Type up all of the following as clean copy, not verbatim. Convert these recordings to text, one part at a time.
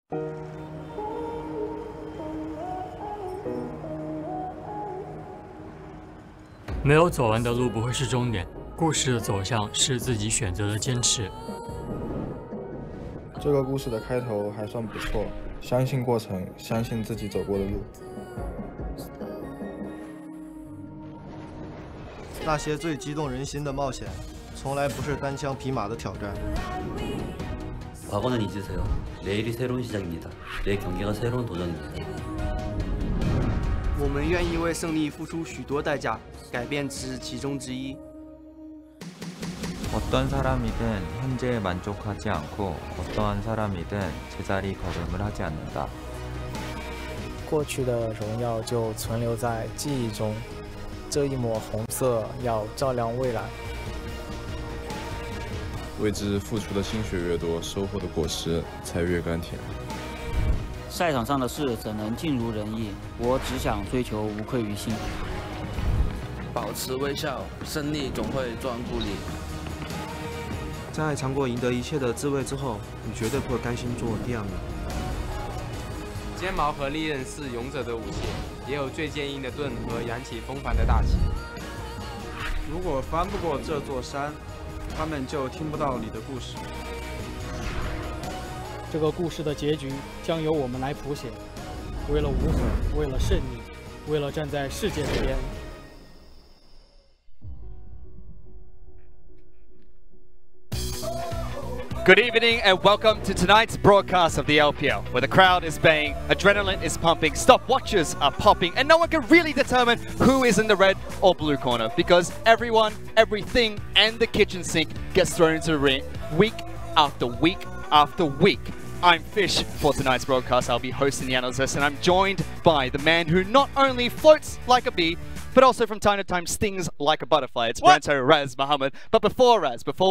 没有走完的路不会是终点，故事的走向是自己选择的坚持。这个故事的开头还算不错，相信过程，相信自己走过的路。那些最激动人心的冒险，从来不是单枪匹马的挑战。 과거는 잊으세요. 내일이 새로운 시작입니다. 내일 경기가 새로운 도전입니다. 我们愿意为胜利付出许多代价，改变只是其中之一。 어떤 사람이든 현재에 만족하지 않고 어떠한 사람이든 제자리 걸음을 하지 않는다. 过去的荣耀就存留在记忆中，这一抹红色要照亮未来。 为之付出的心血越多，收获的果实才越甘甜。赛场上的事怎能尽如人意？我只想追求无愧于心。保持微笑，胜利总会专顾你。在尝过赢得一切的滋味之后，你绝对不会甘心做第二名。尖矛和利刃是勇者的武器，也有最坚硬的盾和扬起风帆的大旗。如果翻不过这座山， 他们就听不到你的故事。这个故事的结局将由我们来谱写。为了无悔，为了胜利，为了站在世界这边。 Good evening and welcome to tonight's broadcast of the LPL, where the crowd is baying, adrenaline is pumping, stopwatches are popping, and no one can really determine who is in the red or blue corner because everyone, everything, and the kitchen sink gets thrown into the ring week after week after week. I'm Fish for tonight's broadcast. I'll be hosting the analysis, and I'm joined by the man who not only floats like a bee, but also from time to time stings like a butterfly. It's Brento Raz Muhammad. But before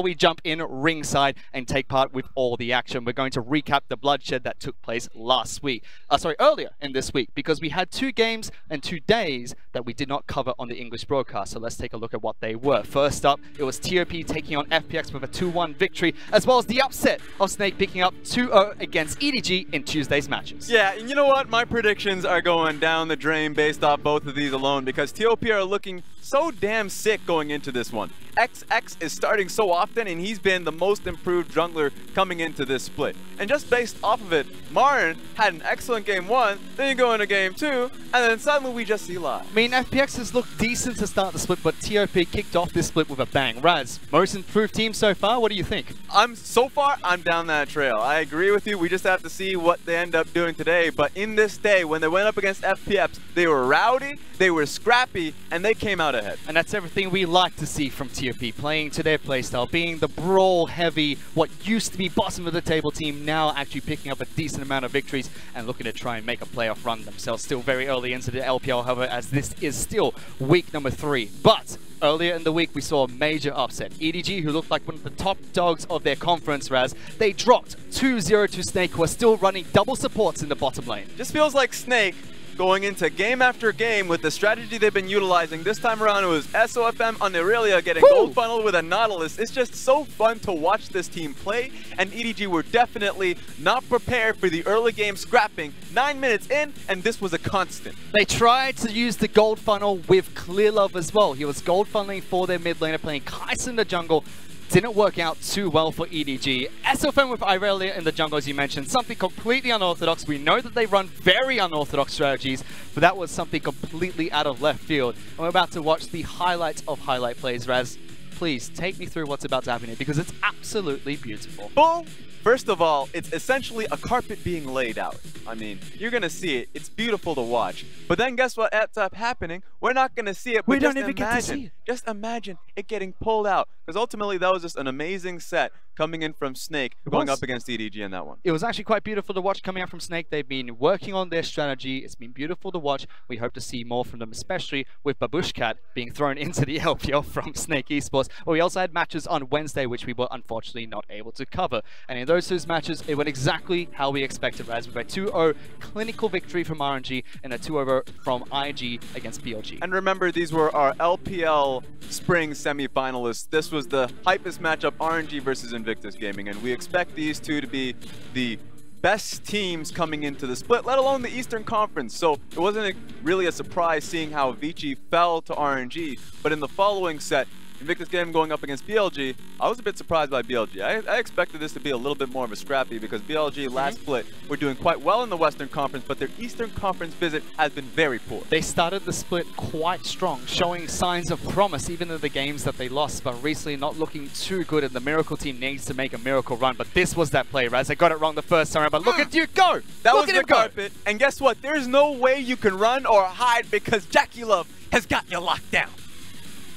we jump in ringside and take part with all the action, we're going to recap the bloodshed that took place earlier in this week, because we had 2 games and 2 days that we did not cover on the English broadcast. So let's take a look at what they were. First up, it was TOP taking on FPX with a 2-1 victory, as well as the upset of Snake picking up 2-0 against EDG in Tuesday's matches. Yeah, and you know what? My predictions are going down the drain based off both of these alone, because TOP are looking so damn sick going into this one. XX is starting so often, and he's been the most improved jungler coming into this split. And just based off of it, Marin had an excellent game 1, then you go into game 2, and then suddenly we just see live. I mean, FPX has looked decent to start the split, but TOP kicked off this split with a bang. Raz, most improved team so far, what do you think? So far, I'm down that trail. I agree with you. We just have to see what they end up doing today. But in this day, when they went up against FPX, they were rowdy, they were scrappy, and they came out ahead. And that's everything we like to see from TOP, playing to their playstyle, being the brawl-heavy, what used to be bottom of the table team, now actually picking up a decent amount of victories and looking to try and make a playoff run themselves. Still very early into the LPL, however, as this is still week number 3. But earlier in the week, we saw a major upset. EDG, who looked like one of the top dogs of their conference, Raz, they dropped 2-0 to Snake, who are still running double supports in the bottom lane. Just feels like Snake going into game after game with the strategy they've been utilizing. This time around, it was SOFM on Aurelia getting gold funneled with a Nautilus. It's just so fun to watch this team play, and EDG were definitely not prepared for the early game scrapping. 9 minutes in, and this was a constant. They tried to use the gold funnel with Clear Love as well. He was gold funneling for their mid laner, playing Kai'Sa in the jungle. Didn't work out too well for EDG. SOFM with Irelia in the jungle, as you mentioned, something completely unorthodox. We know that they run very unorthodox strategies, but that was something completely out of left field. And we're about to watch the highlights of highlight plays. Raz, please take me through what's about to happen here, because it's absolutely beautiful. Bull! First of all, it's essentially a carpet being laid out. I mean, you're gonna see it. It's beautiful to watch. But then guess what ends up happening? We're not gonna see it, but we don't even get to see it. Just imagine it getting pulled out. Because ultimately, that was just an amazing set coming in from Snake, going up against EDG in that one. It was actually quite beautiful to watch coming out from Snake. They've been working on their strategy. It's been beautiful to watch. We hope to see more from them, especially with Babushkat being thrown into the LPL from Snake Esports. But we also had matches on Wednesday, which we were unfortunately not able to cover. And in those 2 matches, it went exactly how we expected, Raz, with a 2-0 clinical victory from RNG and a 2-0 from IG against PLG. And remember, these were our LPL Spring semi-finalists. This was the hypest matchup, RNG versus Invictus Gaming, and we expect these two to be the best teams coming into the split, let alone the Eastern Conference. So it wasn't really a surprise seeing how Vici fell to RNG, but in the following set, Invictus Gaming going up against BLG, I was a bit surprised by BLG. I expected this to be a little bit more of a scrappy because BLG last split were doing quite well in the Western Conference, but their Eastern Conference visit has been very poor. They started the split quite strong, showing signs of promise even in the games that they lost, but recently not looking too good, and the Miracle team needs to make a miracle run. But this was that play, Raz. They got it wrong the first time around, but look at you go! That look was at the him go. carpet, and guess what? There's no way you can run or hide because Jackie Love has got you locked down.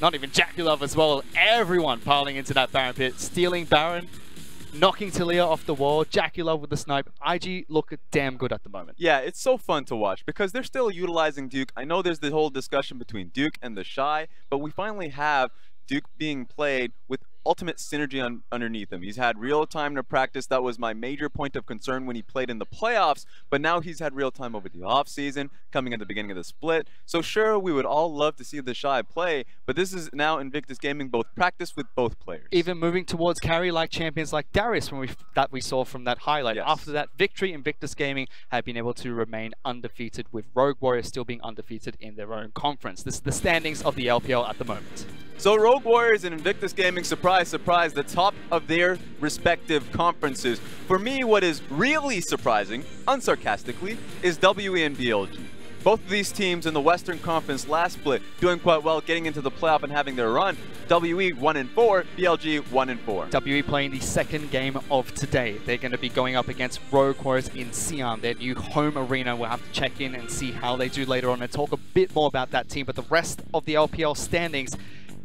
Not even Jackie Love as well. Everyone piling into that Baron pit, stealing Baron, knocking Talia off the wall. Jackie Love with the snipe. IG look damn good at the moment. Yeah, it's so fun to watch because they're still utilizing Duke. I know there's the whole discussion between Duke and the Shy, but we finally have Duke being played with ultimate synergy underneath him. He's had real time to practice. That was my major point of concern when he played in the playoffs, but now he's had real time over the off season, coming at the beginning of the split. So sure, we would all love to see the Shy play, but this is now Invictus Gaming both practice with both players. Even moving towards carry like champions like Darius that we saw from that highlight. Yes. After that victory, Invictus Gaming have been able to remain undefeated, with Rogue Warriors still being undefeated in their own conference. This is the standings of the LPL at the moment. So Rogue Warriors and Invictus Gaming, surprise, surprise, the top of their respective conferences. For me, what is really surprising, unsarcastically, is WE and BLG. Both of these teams in the Western Conference last split doing quite well, getting into the playoff and having their run. WE 1-4, BLG 1-4. WE playing the second game of today. They're going to be going up against Rogue Warriors in Xi'an, their new home arena. We'll have to check in and see how they do later on and talk a bit more about that team. But the rest of the LPL standings,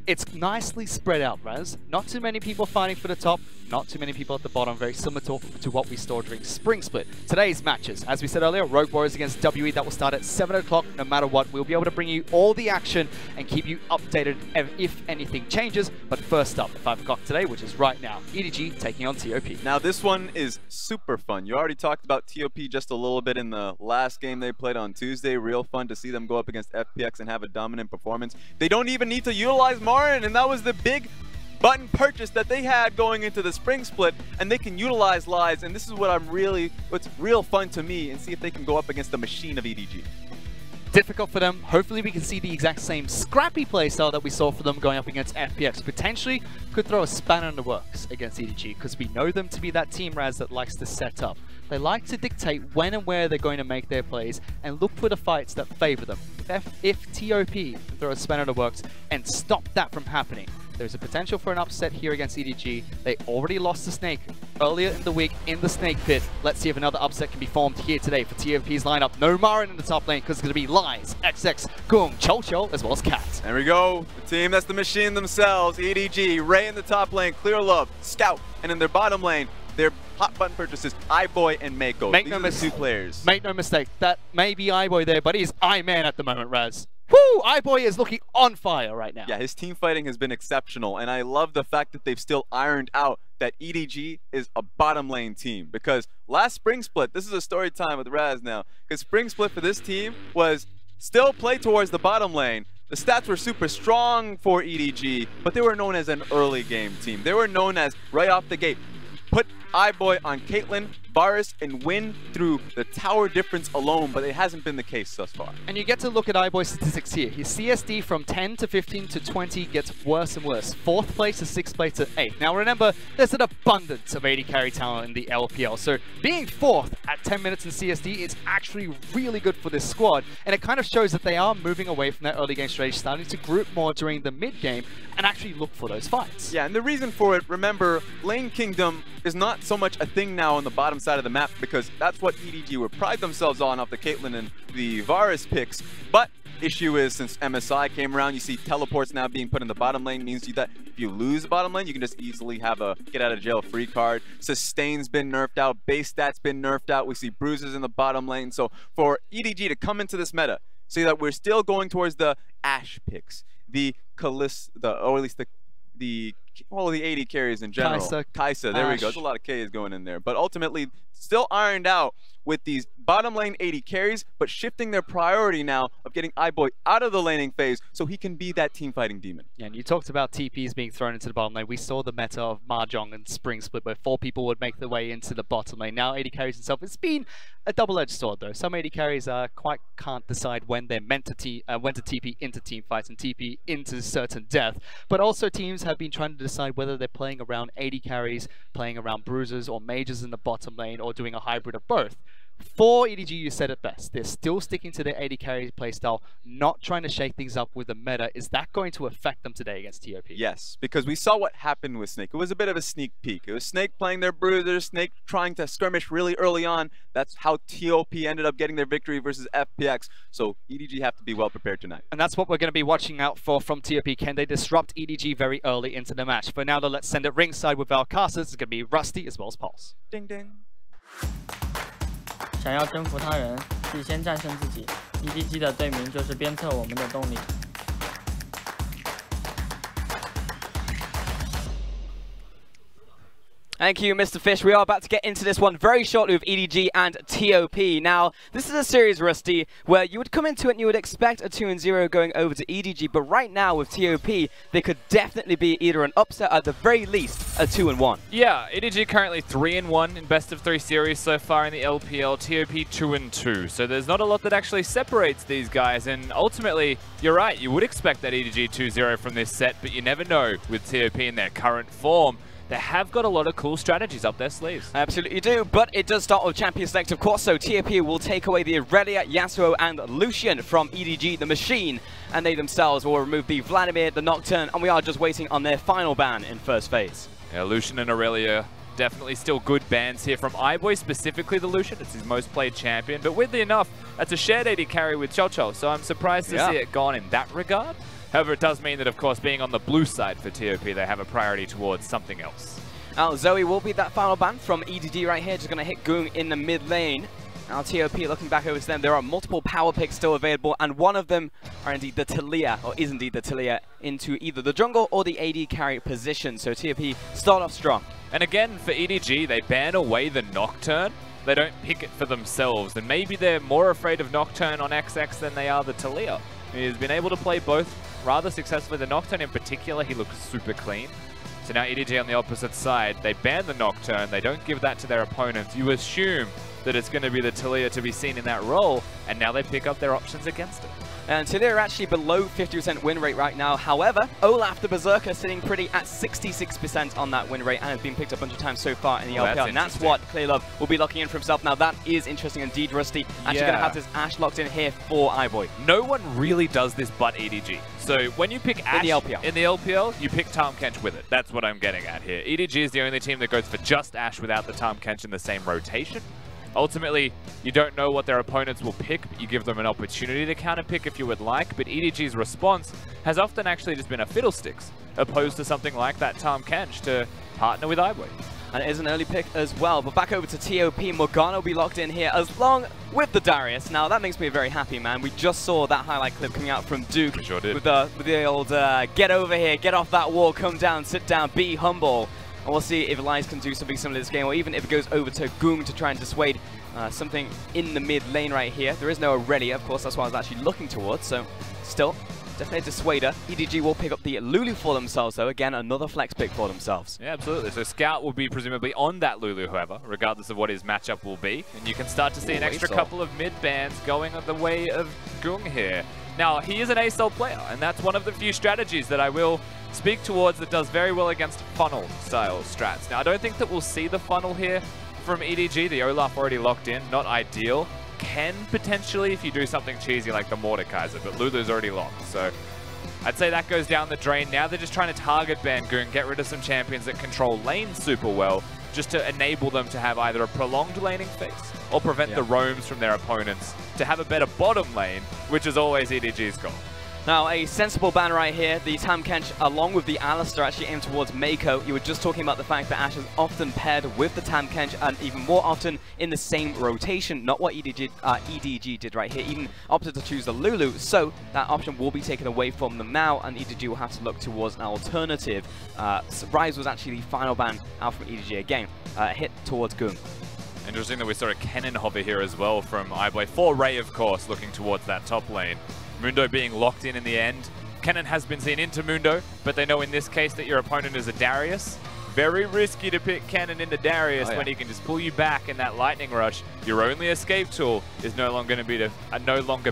it's nicely spread out, Raz. Not too many people fighting for the top, not too many people at the bottom, very similar to what we saw during Spring Split. Today's matches, as we said earlier, Rogue Warriors against WE, that will start at 7 o'clock no matter what. We'll be able to bring you all the action and keep you updated if anything changes. But first up, 5 o'clock today, which is right now, EDG taking on TOP. Now this one is super fun. You already talked about TOP just a little bit in the last game they played on Tuesday. Real fun to see them go up against FPX and have a dominant performance. They don't even need to utilize Marin, and that was the big button purchase that they had going into the spring split, and they can utilize lies, and this is what's real fun to me, and see if they can go up against the machine of EDG. Difficult for them. Hopefully we can see the exact same scrappy playstyle that we saw for them going up against FPX. Potentially could throw a spanner in the works against EDG, because we know them to be that team, Raz, that likes to set up. They like to dictate when and where they're going to make their plays and look for the fights that favor them. If TOP can throw a spanner in the works and stop that from happening, there's a potential for an upset here against EDG. They already lost the Snake earlier in the week in the Snake pit. Let's see if another upset can be formed here today for TOP's lineup. No Marin in the top lane because it's going to be Lies, XX, Gung, Chol, as well as Cat. There we go. The team that's the machine themselves. EDG, Ray in the top lane, Clear Love, Scout, and in their bottom lane, their hot button purchases, iBoy and Mako. These are the two players. Make no mistake, that may be iBoy there, but he's I-Man at the moment, Raz. Woo! iBoy is looking on fire right now. Yeah, his team fighting has been exceptional, and I love the fact that they've still ironed out that EDG is a bottom lane team, because last spring split, this is a story time with Raz now, because spring split for this team was still play towards the bottom lane. The stats were super strong for EDG, but they were known as an early game team. They were known as, right off the gate, put iBoy on Caitlyn, Varus, and win through the tower difference alone, but it hasn't been the case thus far. And you get to look at iBoy's statistics here. His CSD from 10 to 15 to 20 gets worse and worse. 4th place to 6th place to 8th. Now remember, there's an abundance of AD carry talent in the LPL, so being 4th at 10 minutes in CSD is actually really good for this squad, and it kind of shows that they are moving away from that early game strategy, starting to group more during the mid game and actually look for those fights. Yeah, and the reason for it, remember, Lane Kingdom is not so much a thing now on the bottom side of the map, because that's what EDG would pride themselves on off the Caitlyn and the Varus picks. But issue is, since MSI came around, you see teleports now being put in the bottom lane, means that if you lose the bottom lane, you can just easily have a get out of jail free card. Sustain's been nerfed out, base stats been nerfed out, we see bruises in the bottom lane. So for EDG to come into this meta, see that we're still going towards the Ashe picks, the Kalista, or at least the AD carries in general. Kai'Sa, there we go. There's a lot of K's going in there. But ultimately, still ironed out with these bottom lane AD carries, but shifting their priority now of getting iBoy out of the laning phase so he can be that team fighting demon. Yeah, and you talked about TPs being thrown into the bottom lane. We saw the meta of Mahjong and Spring Split where 4 people would make their way into the bottom lane. Now AD carries himself. It's been a double-edged sword though. Some AD carries can't decide when they're meant to TP into team fights and TP into certain death. But also teams have been trying to decide whether they're playing around AD carries, playing around bruisers or mages in the bottom lane, or doing a hybrid of both. For EDG, you said it best. They're still sticking to their AD carry playstyle, not trying to shake things up with the meta. Is that going to affect them today against TOP? Yes, because we saw what happened with Snake. It was a bit of a sneak peek. It was Snake playing their bruisers, Snake trying to skirmish really early on. That's how TOP ended up getting their victory versus FPX. So EDG have to be well prepared tonight. And that's what we're going to be watching out for from TOP. Can they disrupt EDG very early into the match? For now, though, let's send it ringside with our casters. It's going to be Rusty as well as Pulse. Ding ding. 想要征服他人，必先战胜自己。EDG 的队名就是鞭策我们的动力。 Thank you, Mr. Fish. We are about to get into this one very shortly with EDG and TOP. Now, this is a series, Rusty, where you would come into it and you would expect a 2-0 going over to EDG, but right now with TOP, they could definitely be either an upset, or at the very least, a 2-1. Yeah, EDG currently 3-1 in best of 3 series so far in the LPL, TOP 2-2. So there's not a lot that actually separates these guys, and ultimately, you're right, you would expect that EDG 2-0 from this set, but you never know with TOP in their current form. They have got a lot of cool strategies up their sleeves. Absolutely do, but it does start with Champion Select, of course, so TOP will take away the Aurelia, Yasuo, and Lucian from EDG, the Machine, and they themselves will remove the Vladimir, the Nocturne, and we are just waiting on their final ban in first phase. Yeah, Lucian and Aurelia, definitely still good bans here from iBoy, specifically the Lucian. It's his most played champion, but weirdly enough, that's a shared AD carry with Chocho, so I'm surprised to see it gone in that regard. However, it does mean that, of course, being on the blue side for TOP, they have a priority towards something else. Now, Zoe will be that final ban from EDG right here, just going to hit Goong in the mid lane. Now, TOP looking back over to them, there are multiple power picks still available, and one of them are indeed the Talia, or is indeed the Talia, into either the jungle or the AD carry position. So TOP start off strong. And again, for EDG, they ban away the Nocturne. They don't pick it for themselves, and maybe they're more afraid of Nocturne on XX than they are the Talia. He's been able to play both rather successfully. The Nocturne in particular, he looks super clean. So now EDG on the opposite side, they ban the Nocturne, they don't give that to their opponents. You assume that it's going to be the Talia to be seen in that role, and now they pick up their options against it. And Talia are actually below 50% win rate right now. However, Olaf the Berserker sitting pretty at 66% on that win rate and has been picked up a bunch of times so far in the LPL. And that's what Clearlove will be locking in for himself. Now that is interesting indeed, Rusty. Actually going to have this Ashe locked in here for iBoy. No one really does this but EDG. So when you pick Ashe in the LPL, you pick Tahm Kench with it. That's what I'm getting at here. EDG is the only team that goes for just Ashe without the Tahm Kench in the same rotation. Ultimately, you don't know what their opponents will pick, but you give them an opportunity to counterpick if you would like, but EDG's response has often actually just been a Fiddlesticks, opposed to something like that Tahm Kench to partner with iBoy. And it is an early pick as well, but back over to TOP, Morgana will be locked in here as long with the Darius. Now that makes me very happy, man. We just saw that highlight clip coming out from Duke sure did. with the old get over here, get off that wall, come down, sit down, be humble. And we'll see if Elias can do something similar to this game, or even if it goes over to Goong to try and dissuade something in the mid lane right here. There is no Aurelia, of course, that's what I was actually looking towards, so still, definitely a dissuader. EDG will pick up the Lulu for themselves, though. Again, another flex pick for themselves. Yeah, absolutely. So Scout will be presumably on that Lulu, however, regardless of what his matchup will be. And you can start to see an extra couple of mid bans going the way of Goong here. Now, he is an ASOL player, and that's one of the few strategies that I will speak towards that does very well against funnel-style strats. Now, I don't think that we'll see the funnel here from EDG. The Olaf already locked in, not ideal. Can potentially if you do something cheesy like the Mordekaiser, but Lulu's already locked, so I'd say that goes down the drain. Now they're just trying to target ban Goong, get rid of some champions that control lanes super well, just to enable them to have either a prolonged laning phase or prevent the roams from their opponents to have a better bottom lane, which is always EDG's goal. Now, a sensible ban right here. The Tahm Kench, along with the Alistar, actually aimed towards Mako. You were just talking about the fact that Ashe is often paired with the Tahm Kench, and even more often in the same rotation. Not what EDG did right here. Even opted to choose the Lulu, so that option will be taken away from them now, and EDG will have to look towards an alternative. Rise was actually the final ban out from EDG again. Hit towards Goong. Interesting that we saw a cannon hover here as well from iBoy. For Ray, of course, looking towards that top lane. Mundo being locked in the end. Cannon has been seen into Mundo, but they know in this case that your opponent is a Darius. Very risky to pick Cannon into Darius when he can just pull you back in that lightning rush. Your only escape tool is no longer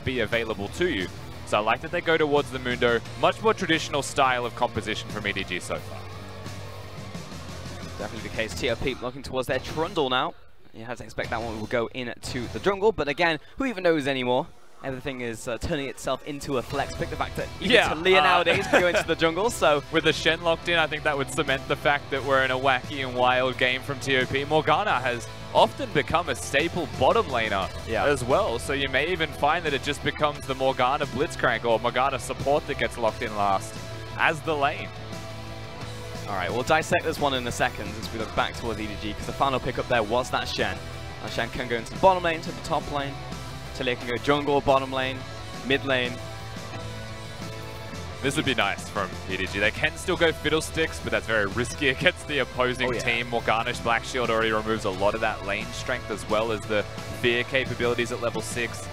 be available to you. So I like that they go towards the Mundo. Much more traditional style of composition from EDG so far. Definitely the case. TOP looking towards their Trundle now. You have to expect that one will go into the jungle, but again, who even knows anymore? Everything is turning itself into a flex pick. The fact that Talia nowadays can go into the jungle, so... With the Shen locked in, I think that would cement the fact that we're in a wacky and wild game from TOP. Morgana has often become a staple bottom laner as well, so you may even find that it just becomes the Morgana Blitzcrank or Morgana support that gets locked in last as the lane. All right, we'll dissect this one in a second as we look back towards EDG, because the final pickup there was that Shen. Now Shen can go into the bottom lane, to the top lane. Talia can go jungle, bottom lane, mid lane. This would be nice from EDG. They can still go Fiddlesticks, but that's very risky against the opposing team. Morgana's Black Shield already removes a lot of that lane strength, as well as the fear capabilities at level 6.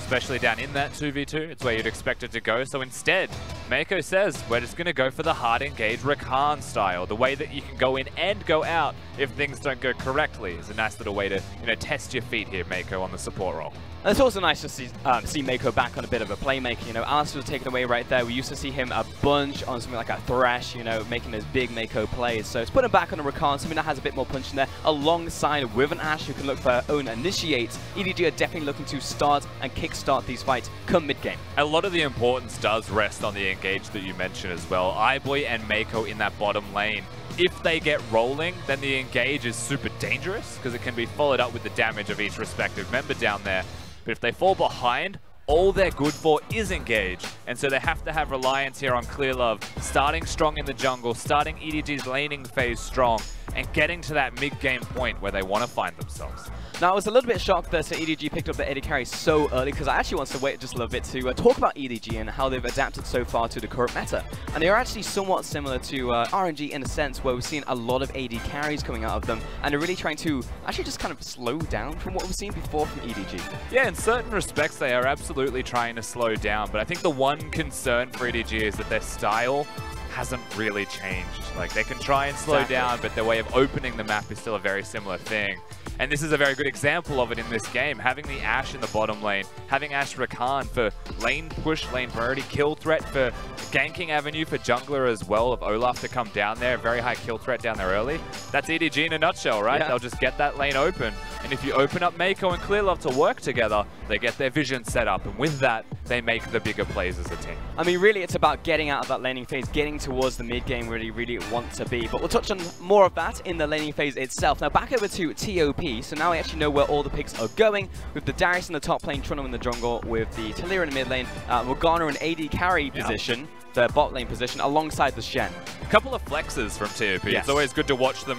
Especially down in that 2v2, it's where you'd expect it to go. So instead, Mako says, we're just going to go for the hard engage Rakan style. The way that you can go in and go out if things don't go correctly is a nice little way to, test your feet here, Mako, on the support role. And it's also nice to see Mako back on a bit of a playmaker. Alistair was taken away right there. We used to see him a bunch on something like a Thresh, making those big Mako plays. So it's put him back on a Rakan, something that has a bit more punch in there, alongside with an Ashe who can look for her own initiates. EDG are definitely looking to start and kickstart these fights come mid-game. A lot of the importance does rest on the engage that you mentioned as well. iBoy and Mako in that bottom lane. If they get rolling, then the engage is super dangerous because it can be followed up with the damage of each respective member down there. But if they fall behind, all they're good for is engage. And so they have to have reliance here on Clear Love, starting strong in the jungle, starting EDG's laning phase strong, and getting to that mid-game point where they want to find themselves. Now, I was a little bit shocked that EDG picked up the AD carry so early, because I actually wanted to wait just a little bit to talk about EDG and how they've adapted so far to the current meta. And they're actually somewhat similar to RNG in a sense, where we've seen a lot of AD carries coming out of them, and they're really trying to actually just kind of slow down from what we've seen before from EDG. Yeah, in certain respects, they are absolutely trying to slow down, but I think the one concern for EDG is that their style hasn't really changed. Like, they can try and slow down, but their way of opening the map is still a very similar thing. And this is a very good example of it in this game. Having the Ashe in the bottom lane, having Ashe Rakan for lane push, lane priority, kill threat for ganking avenue for jungler as well, of Olaf to come down there, very high kill threat down there early. That's EDG in a nutshell, right? Yeah. They'll just get that lane open. And if you open up Mako and Clear Love to work together, they get their vision set up. And with that, they make the bigger plays as a team. I mean, really, it's about getting out of that laning phase, getting towards the mid-game where you really want to be. But we'll touch on more of that in the laning phase itself. Now, back over to TOP. So now we actually know where all the picks are going, with the Darius in the top lane, Trundle in the jungle, with the Talia in the mid lane, Morgana in AD carry position, the bot lane position, alongside the Shen. A couple of flexes from TOP. It's always good to watch them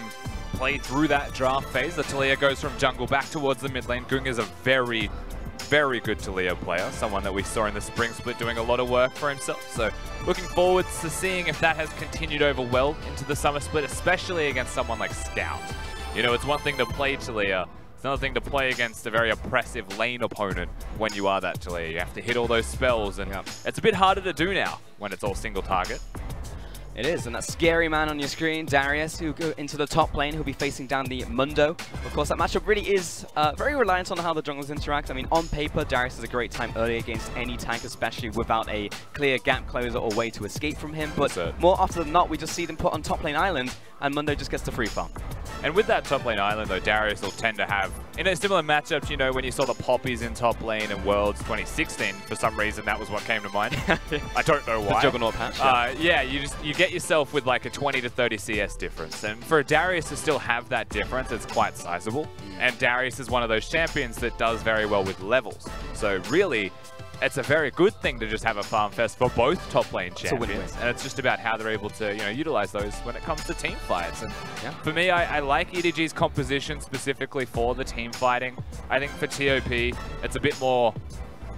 play through that draft phase. The Talia goes from jungle back towards the mid lane. Gung is a very, very good Talia player, someone that we saw in the spring split doing a lot of work for himself. So looking forward to seeing if that has continued over well into the summer split, especially against someone like Scout. It's one thing to play Talia. It's another thing to play against a very oppressive lane opponent when you are that Talia. You have to hit all those spells, and it's a bit harder to do now when it's all single target. It is, and that scary man on your screen, Darius, who go into the top lane, who'll be facing down the Mundo. Of course, that matchup really is very reliant on how the junglers interact. I mean, on paper, Darius has a great time early against any tank, especially without a clear gap closer or way to escape from him. But more often than not, we just see them put on top lane island, and Mundo just gets the free farm. And with that top lane island, though, Darius will tend to have, in a similar matchup, when you saw the Poppies in top lane in Worlds 2016, for some reason, that was what came to mind. I don't know why. The Juggernaut patch. Yeah, you get yourself with like a 20 to 30 CS difference. And for Darius to still have that difference, it's quite sizable. And Darius is one of those champions that does very well with levels. So really, it's a very good thing to just have a farm fest for both top lane champions. And it's just about how they're able to, utilize those when it comes to team fights. And for me, I like EDG's composition specifically for the team fighting. I think for TOP, it's a bit more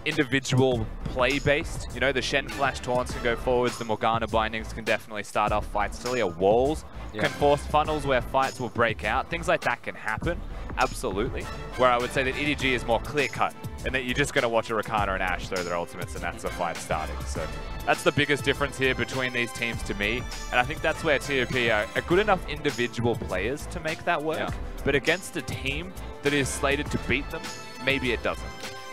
individual play-based. The Shen flash taunts can go forwards, the Morgana bindings can definitely start off fights. Talia walls can force funnels where fights will break out. Things like that can happen. absolutely. Where I would say that EDG is more clear-cut, and that you're just going to watch a Rakana and Ashe throw their ultimates, and that's a fight starting. So that's the biggest difference here between these teams to me, and I think that's where TOP are good enough individual players to make that work, but against a team that is slated to beat them, maybe it doesn't.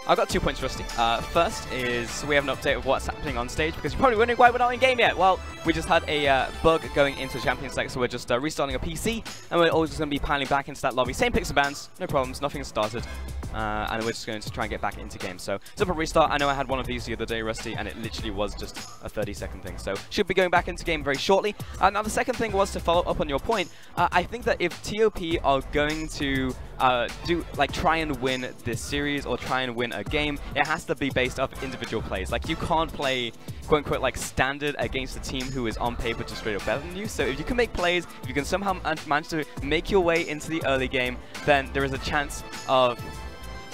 I've got 2 points, Rusty. First is we have an update of what's happening on stage, because you're probably wondering why we're not in game yet. Well, we just had a bug going into the Champions Select, so we're just restarting a PC, and we're all just going to be piling back into that lobby. Same picks and bans, no problems, nothing has started, and we're just going to try and get back into game. So, simple restart. I know I had one of these the other day, Rusty, and it literally was just a 30-second thing. So, should be going back into game very shortly. Now, the second thing was to follow up on your point. I think that if TOP are going to try and win this series or try and win a game, it has to be based off individual plays. Like, you can't play quote-unquote like standard against a team who is on paper just straight up better than you. So if you can make plays, if you can somehow manage to make your way into the early game, then there is a chance of...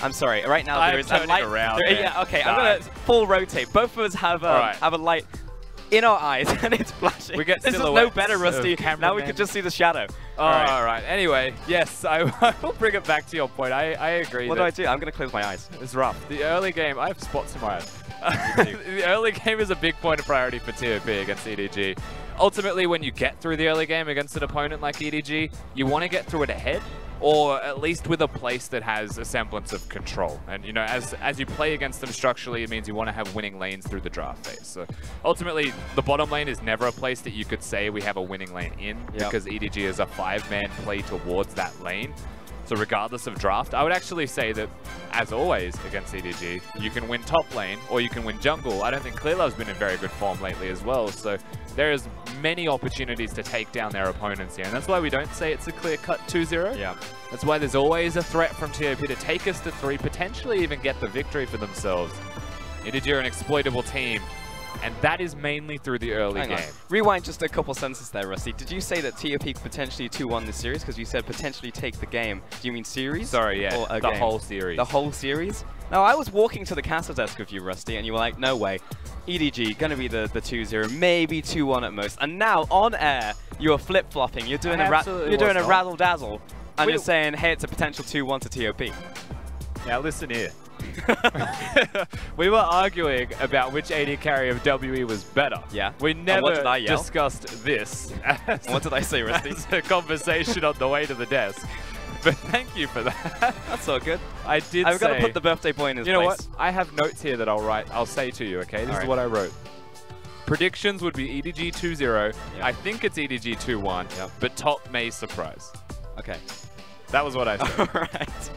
I'm sorry, right now there is a light... Yeah, okay, I'm going to full rotate. Both of us have a light in our eyes, and it's flashing. We get this is no better, Rusty. Now we can just see the shadow. All right. Anyway, yes, I will bring it back to your point. I agree. What do I do? I'm going to close my eyes. It's rough. The early game, I have spots in my eyes. The early game is a big point of priority for TOP against EDG. Ultimately, when you get through the early game against an opponent like EDG, you want to get through it ahead, or at least with a place that has a semblance of control. And, you know, as you play against them structurally, it means you want to have winning lanes through the draft phase. So ultimately, the bottom lane is never a place that you could say we have a winning lane in, because EDG is a 5-man play towards that lane. So regardless of draft, I would actually say that, as always against EDG, you can win top lane or you can win jungle. I don't think Clearlove's been in very good form lately as well. So there is many opportunities to take down their opponents here. And that's why we don't say it's a clear-cut 2-0. Yeah. That's why there's always a threat from TOP to take us to 3, potentially even get the victory for themselves. EDG are an exploitable team, and that is mainly through the early game. Rewind just a couple sentences there, Rusty. Did you say that TOP could potentially 2-1 this series? Because you said potentially take the game. Do you mean series? Sorry, yeah, or a the game? whole series. The whole series? Now, I was walking to the castle desk with you, Rusty, and you were like, no way. EDG, gonna be the 2-0, maybe 2-1 at most. And now, on air, you're flip-flopping. You're doing a razzle-dazzle. And you're saying, hey, it's a potential 2-1 to TOP. Now, listen here. We were arguing about which AD carry of WE was better. Yeah. We never yell? discussed this. What did I say, Rusty? As a conversation on the way to the desk. But thank you for that. That's all good. I did I've got to put the birthday boy in his place. You know what? I have notes here that I'll say to you, okay? This is what I wrote. Predictions would be EDG 2-0. Yep. I think it's EDG 2-1, but top may surprise. Okay. That was what I said. All right.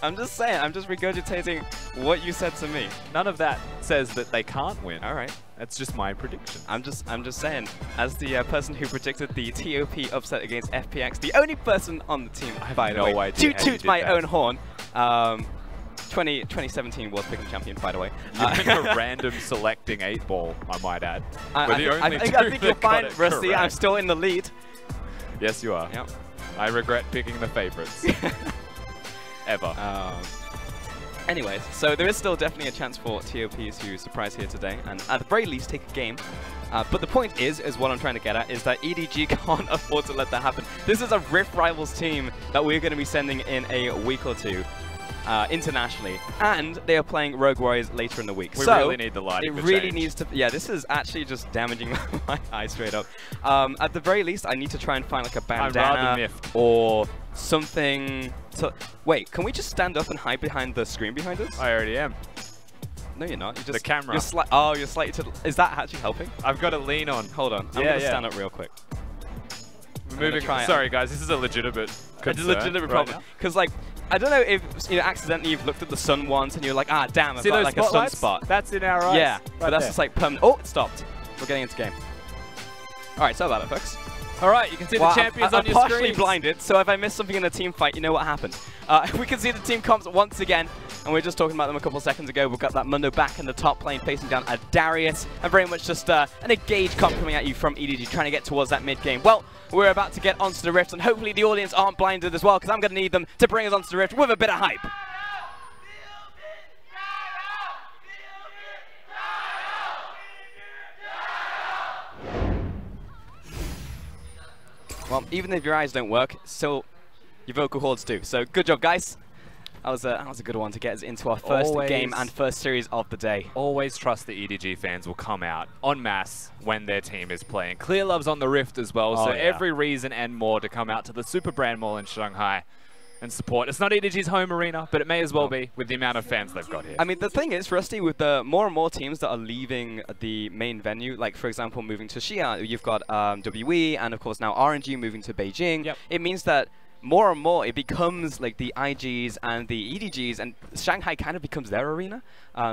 I'm just saying, I'm just regurgitating what you said to me. None of that says that they can't win. All right. That's just my prediction. I'm just saying, as the person who predicted the TOP upset against FPX, the only person on the team, by the way, to toot my own horn, 2017 World Picking Champion, by the way. You've been a random selecting 8-ball, I might add. I think you'll find, Rusty, I'm still in the lead. Yes, you are. Yep. I regret picking the favorites. Ever. Anyways, so there is still definitely a chance for TOP to surprise here today, and at the very least take a game. But the point is what I'm trying to get at, is that EDG can't afford to let that happen. This is a Rift Rivals team that we're going to be sending in a week or two internationally, and they are playing Rogue Warriors later in the week. We really need the lighting to change. It really needs to... Yeah, this is actually just damaging my eyes straight up. At the very least, I need to try and find like a bandana or something to... Wait, can we just stand up and hide behind the screen behind us? I already am. No, you're not. You just, the camera. You're slightly to... Is that actually helping? I've got to lean on. Hold on. I'm going to stand up real quick. Moving. Sorry, guys. This is a legitimate concern. It's a legitimate problem. Because, like, I don't know if accidentally you've looked at the sun once and you're like, ah, damn, I've got like a sunspot. That's in our eyes. Yeah, but that's just like permanent. Oh, it stopped. We're getting into game. All right, sorry about it, folks. All right, you can see the champions on your screen. I'm partially blinded, so if I miss something in the team fight, you know what happened. We can see the team comps once again, and we were just talking about them a couple seconds ago. We've got that Mundo back in the top lane, facing down at Darius, and very much just an engaged comp coming at you from EDG, trying to get towards that mid game. Well, we're about to get onto the Rift, and hopefully the audience aren't blinded as well, because I'm going to need them to bring us onto the Rift with a bit of hype. Well, even if your eyes don't work, still your vocal cords do. So good job, guys. That was a good one to get us into our first game and first series of the day. Always trust the EDG fans will come out en masse when their team is playing. Clear Love's on the Rift as well, so every reason and more to come out to the Super Brand Mall in Shanghai and support. It's not EDG's home arena, but it may as well be with the amount of fans they've got here. I mean, the thing is, Rusty, with the more and more teams that are leaving the main venue, like, for example, moving to Xia, you've got WE, and of course now RNG moving to Beijing. It means that more and more it becomes like the IGs and the EDGs, and Shanghai kind of becomes their arena.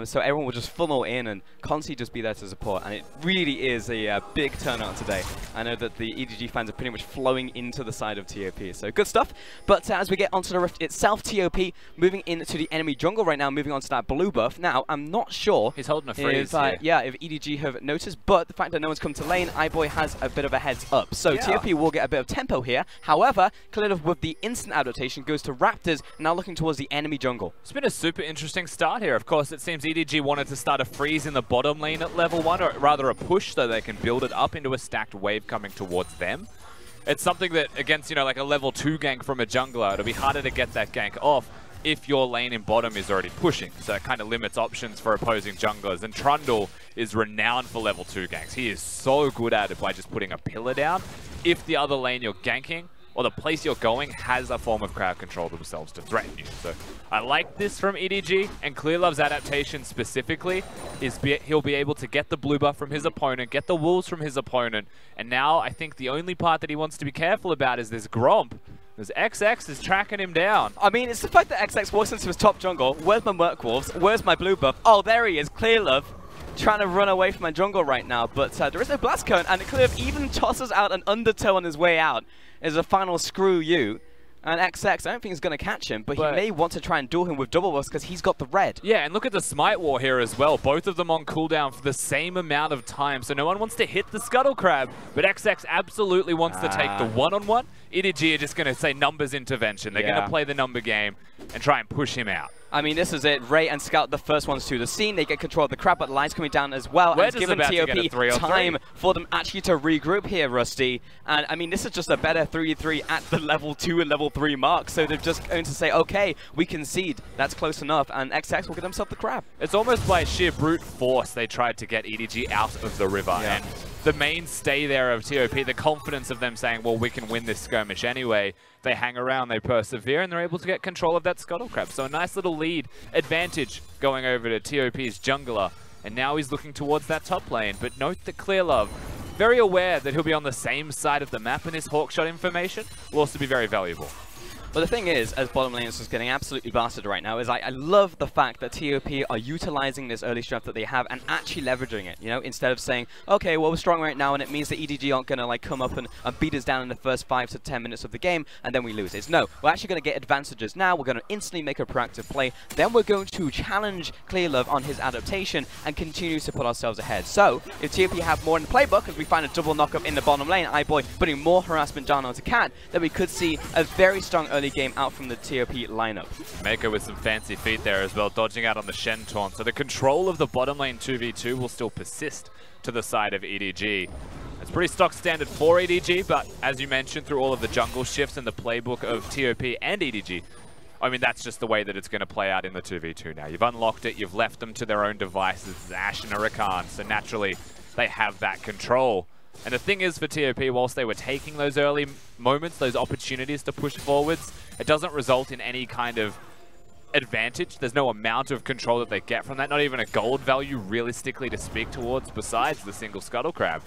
So everyone will just funnel in and constantly just be there to support, and it really is a big turnout today. I know that the EDG fans are pretty much flowing into the side of TOP, so good stuff. But as we get onto the Rift itself, TOP moving into the enemy jungle right now, moving on to that blue buff. Now, I'm not sure he's holding a freeze if, if EDG have noticed, but the fact that no one's come to lane, iBoy has a bit of a heads up. So TOP will get a bit of tempo here. However, clearly with the instant adaptation goes to Raptors, now looking towards the enemy jungle. It's been a super interesting start here. Of course, it seems EDG wanted to start a freeze in the bottom lane at level 1, or rather a push, so they can build it up into a stacked wave coming towards them. It's something that against, you know, like a level 2 gank from a jungler, it'll be harder to get that gank off if your lane in bottom is already pushing. So it kind of limits options for opposing junglers. And Trundle is renowned for level 2 ganks. He is so good at it by just putting a pillar down. If the other lane you're ganking, or the place you're going, has a form of crowd control themselves to threaten you. So I like this from EDG, and Clear Love's adaptation specifically is he'll be able to get the blue buff from his opponent, get the wolves from his opponent, and now I think the only part that he wants to be careful about is this Gromp. Because XX is tracking him down. I mean, it's the fact that XX walks into his top jungle. Where's my Merc Wolves? Where's my blue buff? Oh, there he is, Clear Love, trying to run away from my jungle right now, but there is no blast cone, and Clear Love even tosses out an undertow on his way out. Is a final screw you. And XX, I don't think he's going to catch him, but he may want to try and duel him with double buffs because he's got the red. Yeah, and look at the Smite War here as well. Both of them on cooldown for the same amount of time, so no one wants to hit the Scuttle Crab, but XX absolutely wants to take the one-on-one. EDG are just going to say numbers intervention. They're going to play the number game and try and push him out. I mean, this is it. Ray and Scout, the first ones to the scene. They get control of the crab, but the line's coming down as well. And it's given TOP time for them actually to regroup here, Rusty. And I mean, this is just a better 3-3 at the level 2 and level 3 mark. So they're just going to say, okay, we concede. That's close enough. And XX will get themselves the crab. It's almost by sheer brute force they tried to get EDG out of the river. And the mainstay there of TOP, the confidence of them saying, well, we can win this skirmish anyway. They hang around, they persevere, and they're able to get control of that Scuttle Crab. So a nice little lead advantage going over to TOP's jungler. And now he's looking towards that top lane. But note that Clear Love, very aware that he'll be on the same side of the map, and his Hawkshot information will also be very valuable. But the thing is, as bottom lane is just getting absolutely blasted right now, is I love the fact that TOP are utilizing this early strength that they have and actually leveraging it, you know, instead of saying, okay, well, we're strong right now and it means that EDG aren't going to like come up and beat us down in the first 5 to 10 minutes of the game and then we lose. It's no, we're actually going to get advantages now, we're going to instantly make a proactive play, then we're going to challenge Clear Love on his adaptation and continue to put ourselves ahead. So, if TOP have more in the playbook, as we find a double knock-up in the bottom lane, iBoy putting more harassment down onto Cat, then we could see a very strong early game out from the TOP lineup. Mako with some fancy feet there as well, dodging out on the Shen taunt. So the control of the bottom lane 2v2 will still persist to the side of EDG. It's pretty stock standard for EDG, but as you mentioned, through all of the jungle shifts in the playbook of TOP and EDG, I mean, that's just the way that it's going to play out in the 2v2 now. You've unlocked it, you've left them to their own devices, Zash and Huracan, so naturally they have that control. And the thing is for TOP, whilst they were taking those early moments, those opportunities to push forwards, it doesn't result in any kind of advantage. There's no amount of control that they get from that, not even a gold value realistically to speak towards besides the single Scuttle Crab.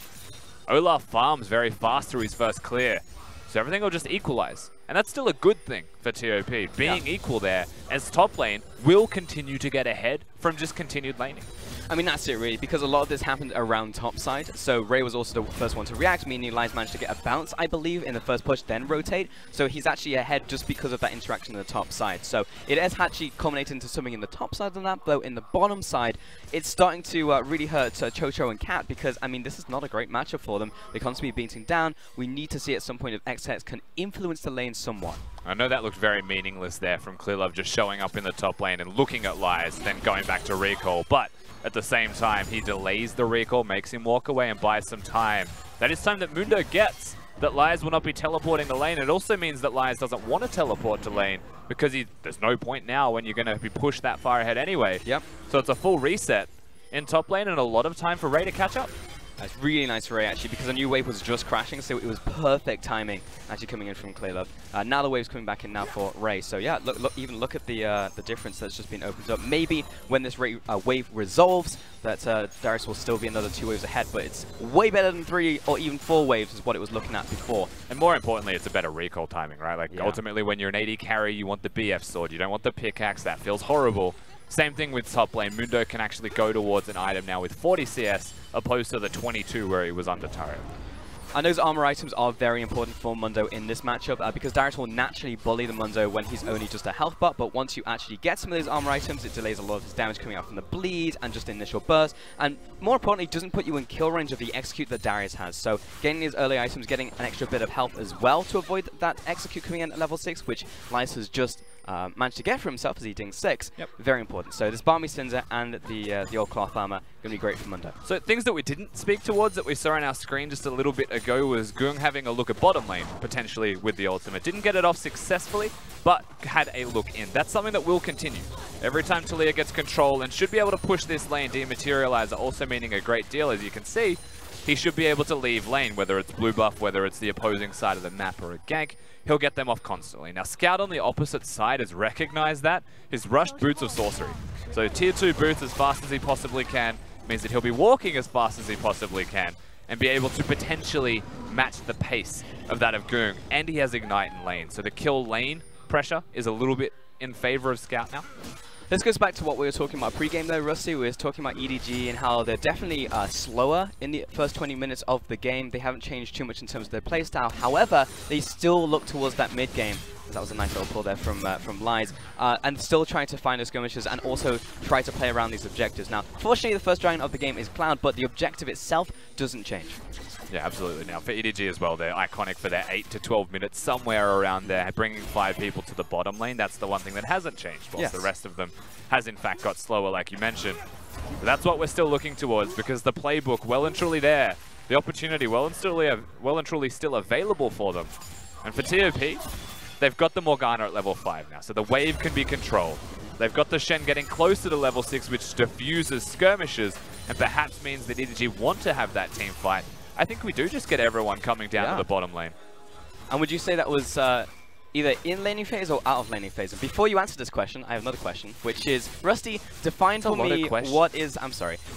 Olaf farms very fast through his first clear, so everything will just equalize. And that's still a good thing for TOP, being equal there, as top lane will continue to get ahead from just continued laning. I mean, that's it really, because a lot of this happened around top side. So Ray was also the first one to react, meaning Lies managed to get a bounce, I believe, in the first push, then rotate. So he's actually ahead just because of that interaction on the top side. So it has actually culminated into something in the top side of the map, though in the bottom side, it's starting to really hurt Chocho and Cat, because, I mean, this is not a great matchup for them. They're constantly beating down. We need to see at some point if XX can influence the lane somewhat. I know that looked very meaningless there from Clear Love, just showing up in the top lane and looking at Lies, then going back to recall. But at the same time, he delays the recall, makes him walk away and buys some time. That is time that Mundo gets. that Lies will not be teleporting to lane. It also means that Lies doesn't want to teleport to lane because there's no point now when you're going to be pushed that far ahead anyway. Yep. So it's a full reset in top lane and a lot of time for Ray to catch up. That's really nice for Ray, actually, because a new wave was just crashing, so it was perfect timing actually coming in from Clearlove. Now the wave's coming back in now for Ray. So yeah, look at the difference that's just been opened up. Maybe when this wave resolves, that Darius will still be another 2 waves ahead, but it's way better than 3 or even 4 waves is what it was looking at before. And more importantly, it's a better recall timing, right? Like ultimately when you're an AD carry, you want the BF sword, you don't want the pickaxe. That feels horrible. Same thing with top lane. Mundo can actually go towards an item now with 40 CS opposed to the 22 where he was under turret. And those armor items are very important for Mundo in this matchup because Darius will naturally bully the Mundo when he's only just a health buff, but once you actually get some of those armor items, it delays a lot of his damage coming out from the bleed and just initial burst, and more importantly, doesn't put you in kill range of the execute that Darius has. So getting these early items, getting an extra bit of health as well to avoid that execute coming in at level 6, which Lice has just managed to get for himself as he dings 6. Yep. Very important. So this Balmy Cinder and the old cloth armor going to be great for Mundo. So things that we didn't speak towards that we saw on our screen just a little bit ago was Gung having a look at bottom lane, potentially with the ultimate. Didn't get it off successfully, but had a look in. That's something that will continue. Every time Taliyah gets control and should be able to push this lane dematerializer, also meaning a great deal, as you can see. He should be able to leave lane, whether it's blue buff, whether it's the opposing side of the map or a gank. He'll get them off constantly. Now, Scout on the opposite side has recognized that. He's rushed Boots of Sorcery. So tier 2 Boots as fast as he possibly can means that he'll be walking as fast as he possibly can and be able to potentially match the pace of that of Gung. And he has Ignite in lane. So the kill lane pressure is a little bit in favor of Scout now. This goes back to what we were talking about pre-game though, Rusty. We were talking about EDG and how they're definitely slower in the first 20 minutes of the game. They haven't changed too much in terms of their playstyle. However, they still look towards that mid-game. That was a nice little pull there from Lies. And still trying to find those skirmishes and also try to play around these objectives. Now, fortunately, the first giant of the game is Cloud, but the objective itself doesn't change. Yeah, absolutely. Now, for EDG as well, they're iconic for their 8 to 12 minutes, somewhere around there, bringing 5 people to the bottom lane. That's the one thing that hasn't changed, whilst the rest of them has, in fact, got slower, like you mentioned. But that's what we're still looking towards, because the playbook, well and truly there. The opportunity, well and truly still available for them. And for TOP, they've got the Morgana at level 5 now, so the wave can be controlled. They've got the Shen getting closer to level 6, which diffuses skirmishes, and perhaps means that EDG want to have that team fight. I think we do just get everyone coming down to the bottom lane. And would you say that was either in laning phase or out of laning phase? And before you answer this question, I have another question, which is, Rusty, define for me what is,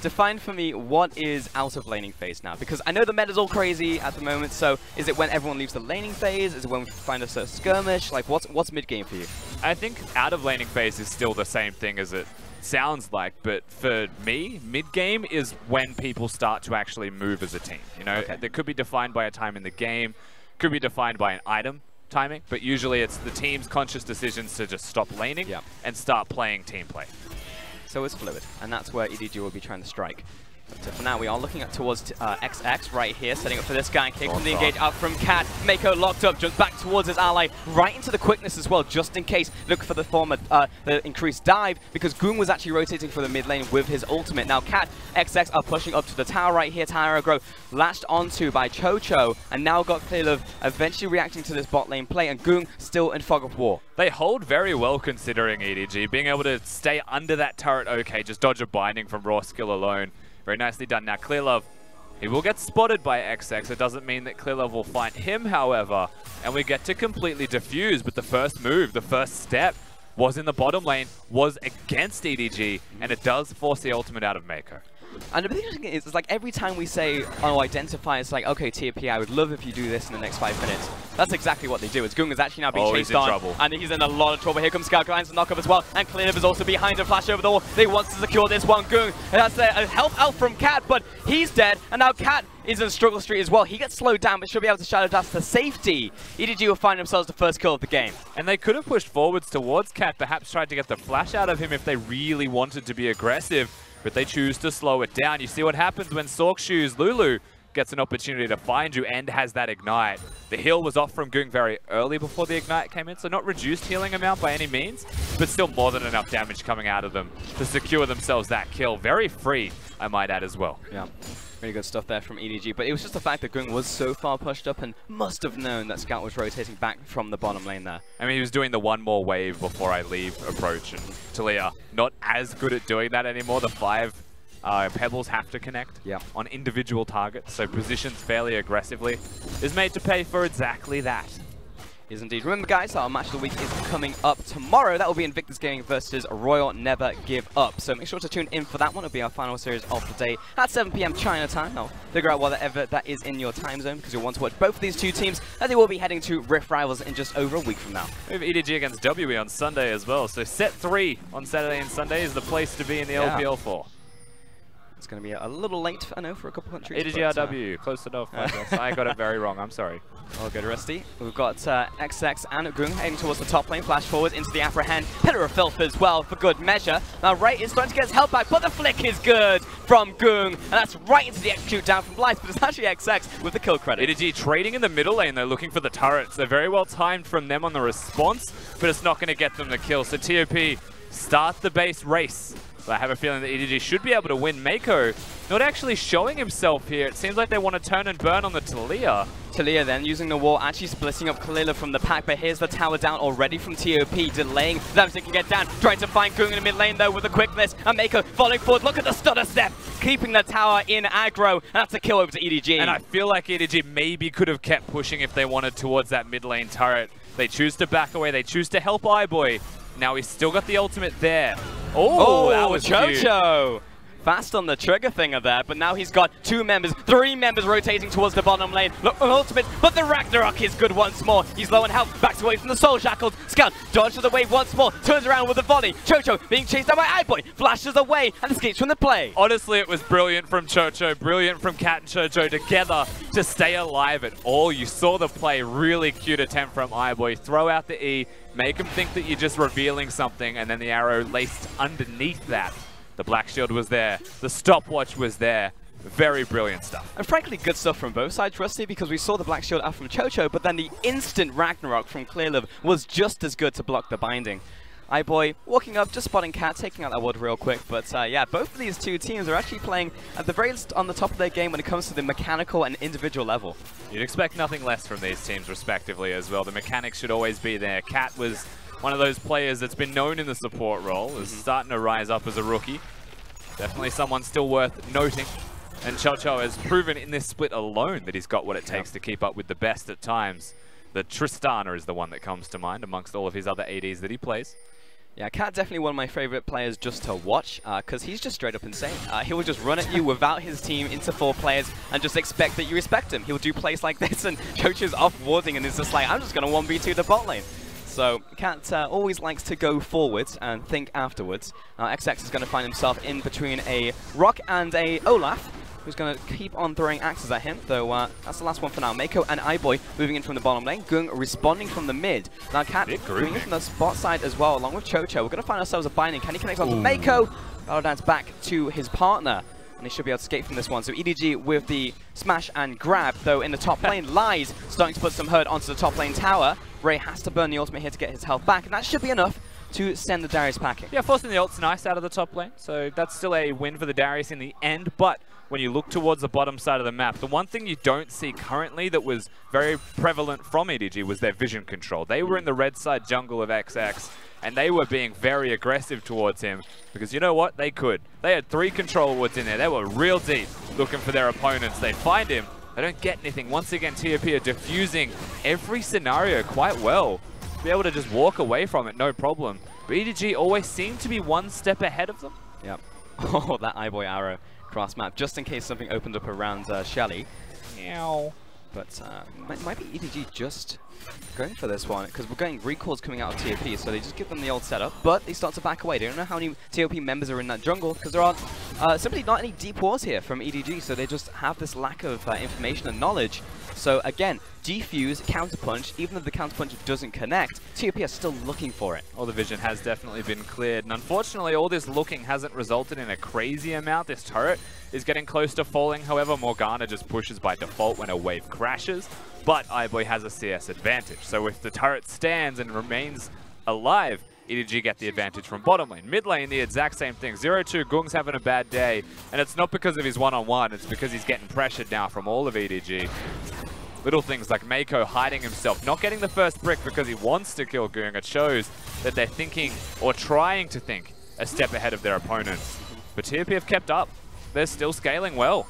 define for me what is out of laning phase now. Because I know the meta's all crazy at the moment, so is it when everyone leaves the laning phase? Is it when we find a certain skirmish? Like, what's mid-game for you? I think out of laning phase is still the same thing as it sounds like, but for me, mid-game is when people start to actually move as a team. You know, that could be defined by a time in the game, could be defined by an item timing, but usually it's the team's conscious decisions to just stop laning and start playing team play. So it's fluid, and that's where EDG will be trying to strike. But for now, we are looking towards XX right here, setting up for this guy. Kick from the engage up from Cat. Mako locked up, jumps back towards his ally, right into the quickness as well, just in case. Look for the former, the increased dive, because Goon was actually rotating for the mid lane with his ultimate. Now Cat, XX are pushing up to the tower right here. Tower Aggro latched onto by Chocho, and now got Clearlove eventually reacting to this bot lane play, and Goon still in fog of war. They hold very well considering EDG, being able to stay under that turret, okay, just dodge a binding from raw skill alone. Very nicely done. Now Clearlove, he will get spotted by XX. It doesn't mean that Clearlove will find him, however. And we get to completely defuse, but the first move, the first step, was in the bottom lane, was against EDG, and it does force the ultimate out of Mako. And the big thing is, it's like every time we say, oh, identify, it's like, okay, TP, I would love if you do this in the next 5 minutes. That's exactly what they do. It's Gung is actually now being chased on, and he's in a lot of trouble. Here comes Scout, finds the knock-up as well, and Clearlove is also behind him, flash over the wall. They want to secure this one. Gung, that's a help out from Cat, but he's dead, and now Cat is in struggle street as well. He gets slowed down, but should be able to shadow dash to safety. EDG will find themselves the first kill of the game. And they could have pushed forwards towards Cat, perhaps tried to get the flash out of him if they really wanted to be aggressive. But they choose to slow it down. You see what happens when Sorkshoes Lulu gets an opportunity to find you and has that ignite. The heal was off from Gung very early before the ignite came in, so not reduced healing amount by any means, but still more than enough damage coming out of them to secure themselves that kill. Very free, I might add as well. Yeah. Really good stuff there from EDG, but it was just the fact that Gung was so far pushed up and must have known that Scout was rotating back from the bottom lane there. I mean, he was doing the one more wave before I leave approach, and Talia not as good at doing that anymore. The 5 pebbles have to connect on individual targets, so positions fairly aggressively is made to pay for exactly that. Is indeed. Remember, guys, our match of the week is coming up tomorrow. That will be Invictus Gaming versus Royal Never Give Up. So make sure to tune in for that one. It'll be our final series of the day at 7 PM China time. I'll figure out whatever that is in your time zone, because you'll want to watch both of these two teams, as they will be heading to Rift Rivals in just over a week from now. We have EDG against WE on Sunday as well. So set 3 on Saturday and Sunday is the place to be in the LPL 4. It's going to be a little late, I know, for a couple countries. EDGRW, close enough, I guess. I got it very wrong, I'm sorry. All good, Rusty. We've got XX and Gung heading towards the top lane, flash forward into the apprehend. Pillar of Filth as well, for good measure. Now, Ray is starting to get his health back, but the flick is good from Gung, and that's right into the execute down from Blythe, but it's actually XX with the kill credit. EDG trading in the middle lane, they're looking for the turrets. They're very well timed from them on the response, but it's not going to get them the kill. So TOP start the base race. But I have a feeling that EDG should be able to win. Mako not actually showing himself here. It seems like they want to turn and burn on the Talia. Talia then using the wall, actually splitting up Kalila from the pack, but here's the tower down already from TOP, delaying them to get down, trying to find Gung in the mid lane though with the quickness, and Mako falling forward. Look at the stutter step, keeping the tower in aggro, and that's a kill over to EDG. And I feel like EDG maybe could have kept pushing if they wanted towards that mid lane turret. They choose to back away, they choose to help iBoy. Now he's still got the ultimate there. Oh, that was Chocho! Fast on the trigger finger there, but now he's got 3 members rotating towards the bottom lane. Look, an ultimate, but the Ragnarok is good once more. He's low in health, backs away from the soul shackles. Scout dodges the wave once more, turns around with a volley. Chocho being chased down by iBoy, flashes away and escapes from the play. Honestly, it was brilliant from Chocho, brilliant from Cat and Chocho together to stay alive at all. You saw the play, really cute attempt from iBoy. Throw out the E, make him think that you're just revealing something, and then the arrow laced underneath that. The Black Shield was there, the stopwatch was there. Very brilliant stuff. And frankly, good stuff from both sides, Rusty, because we saw the Black Shield out from Chocho, but then the instant Ragnarok from Clearlove was just as good to block the binding. iBoy walking up, just spotting Cat, taking out that ward real quick. But yeah, both of these two teams are actually playing at the very least on the top of their game when it comes to the mechanical and individual level. You'd expect nothing less from these teams, respectively, as well. The mechanics should always be there. Cat was one of those players that's been known in the support role, is starting to rise up as a rookie. Definitely someone still worth noting. And Chocho has proven in this split alone that he's got what it takes to keep up with the best at times. The Tristana is the one that comes to mind amongst all of his other ADs that he plays. Yeah, Cat definitely one of my favorite players just to watch, because he's just straight up insane. He will just run at you without his team into 4 players and just expect that you respect him. He'll do plays like this, and Chocho's off warding, and it's just like, I'm just going to 1v2 the bot lane. So Cat always likes to go forwards and think afterwards. XX is going to find himself in between a Rock and a Olaf, who's going to keep on throwing axes at him, though that's the last one for now. Mako and iBoy moving in from the bottom lane. Gung responding from the mid. Now Cat moving in from the spot side as well, along with Chocho. We're going to find ourselves a binding. Can he connect onto Mako? Battle dance back to his partner, and he should be able to escape from this one. So EDG with the smash and grab, though in the top lane. Lies starting to put some hurt onto the top lane tower. Ray has to burn the ultimate here to get his health back, and that should be enough to send the Darius packing. Yeah, forcing the ult's nice out of the top lane, so that's still a win for the Darius in the end, but when you look towards the bottom side of the map, the one thing you don't see currently that was very prevalent from EDG was their vision control. They were in the red side jungle of XX, and they were being very aggressive towards him, because you know what? They could. They had 3 control wards in there. They were real deep looking for their opponents. They find him. They don't get anything. Once again, TOP are diffusing every scenario quite well. Be able to just walk away from it, no problem. But EDG always seem to be one step ahead of them. Yep. Oh, that iBoy arrow cross map, just in case something opened up around Shelly. Meow. But might be EDG just going for this one, because we're getting recalls coming out of TOP, so they just give them the old setup, but they start to back away. They don't know how many TOP members are in that jungle, because there are simply not any deep wars here from EDG, so they just have this lack of information and knowledge. So again, defuse, counterpunch, even though the counterpunch doesn't connect, TOP are still looking for it. Well, the vision has definitely been cleared, and unfortunately all this looking hasn't resulted in a crazy amount. This turret is getting close to falling, however Morgana just pushes by default when a wave crashes, but iBoy has a CS advantage. So if the turret stands and remains alive, EDG get the advantage from bottom lane. Mid lane, the exact same thing. 0-2, Gung's having a bad day, and it's not because of his one-on-one, it's because he's getting pressured now from all of EDG. Little things like Mako hiding himself, not getting the first brick because he wants to kill Gung. It shows that they're thinking, or trying to think, a step ahead of their opponents. But TOP have kept up. They're still scaling well.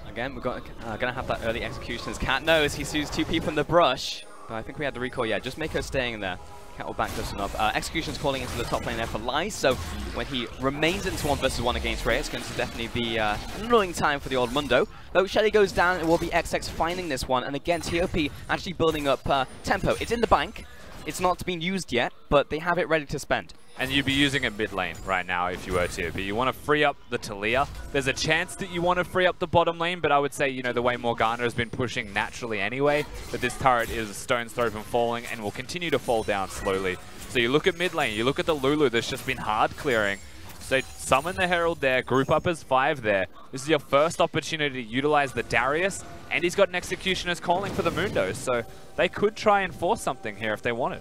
Again, we're gonna have that early execution as Cat knows he sees two people in the brush. But I think we had the recall, yeah, just Mako staying in there. Cat will back this one up. Execution's calling into the top lane there for Lies, so when he remains into 1 versus 1 against Ray, it's going to definitely be an annoying time for the old Mundo. Though Shelly goes down, it will be XX finding this one, and again, TOP actually building up tempo. It's in the bank. It's not being used yet, but they have it ready to spend. And you'd be using it mid lane right now if you were TOP. You want to free up the Talia. There's a chance that you want to free up the bottom lane, but I would say, you know, the way Morgana has been pushing naturally anyway, that this turret is a stone's throw from falling and will continue to fall down slowly. So you look at mid lane, you look at the Lulu that's just been hard clearing. So summon the Herald there, group up as 5 there. This is your first opportunity to utilize the Darius, and he's got an Executioner's calling for the Mundo, so they could try and force something here if they wanted.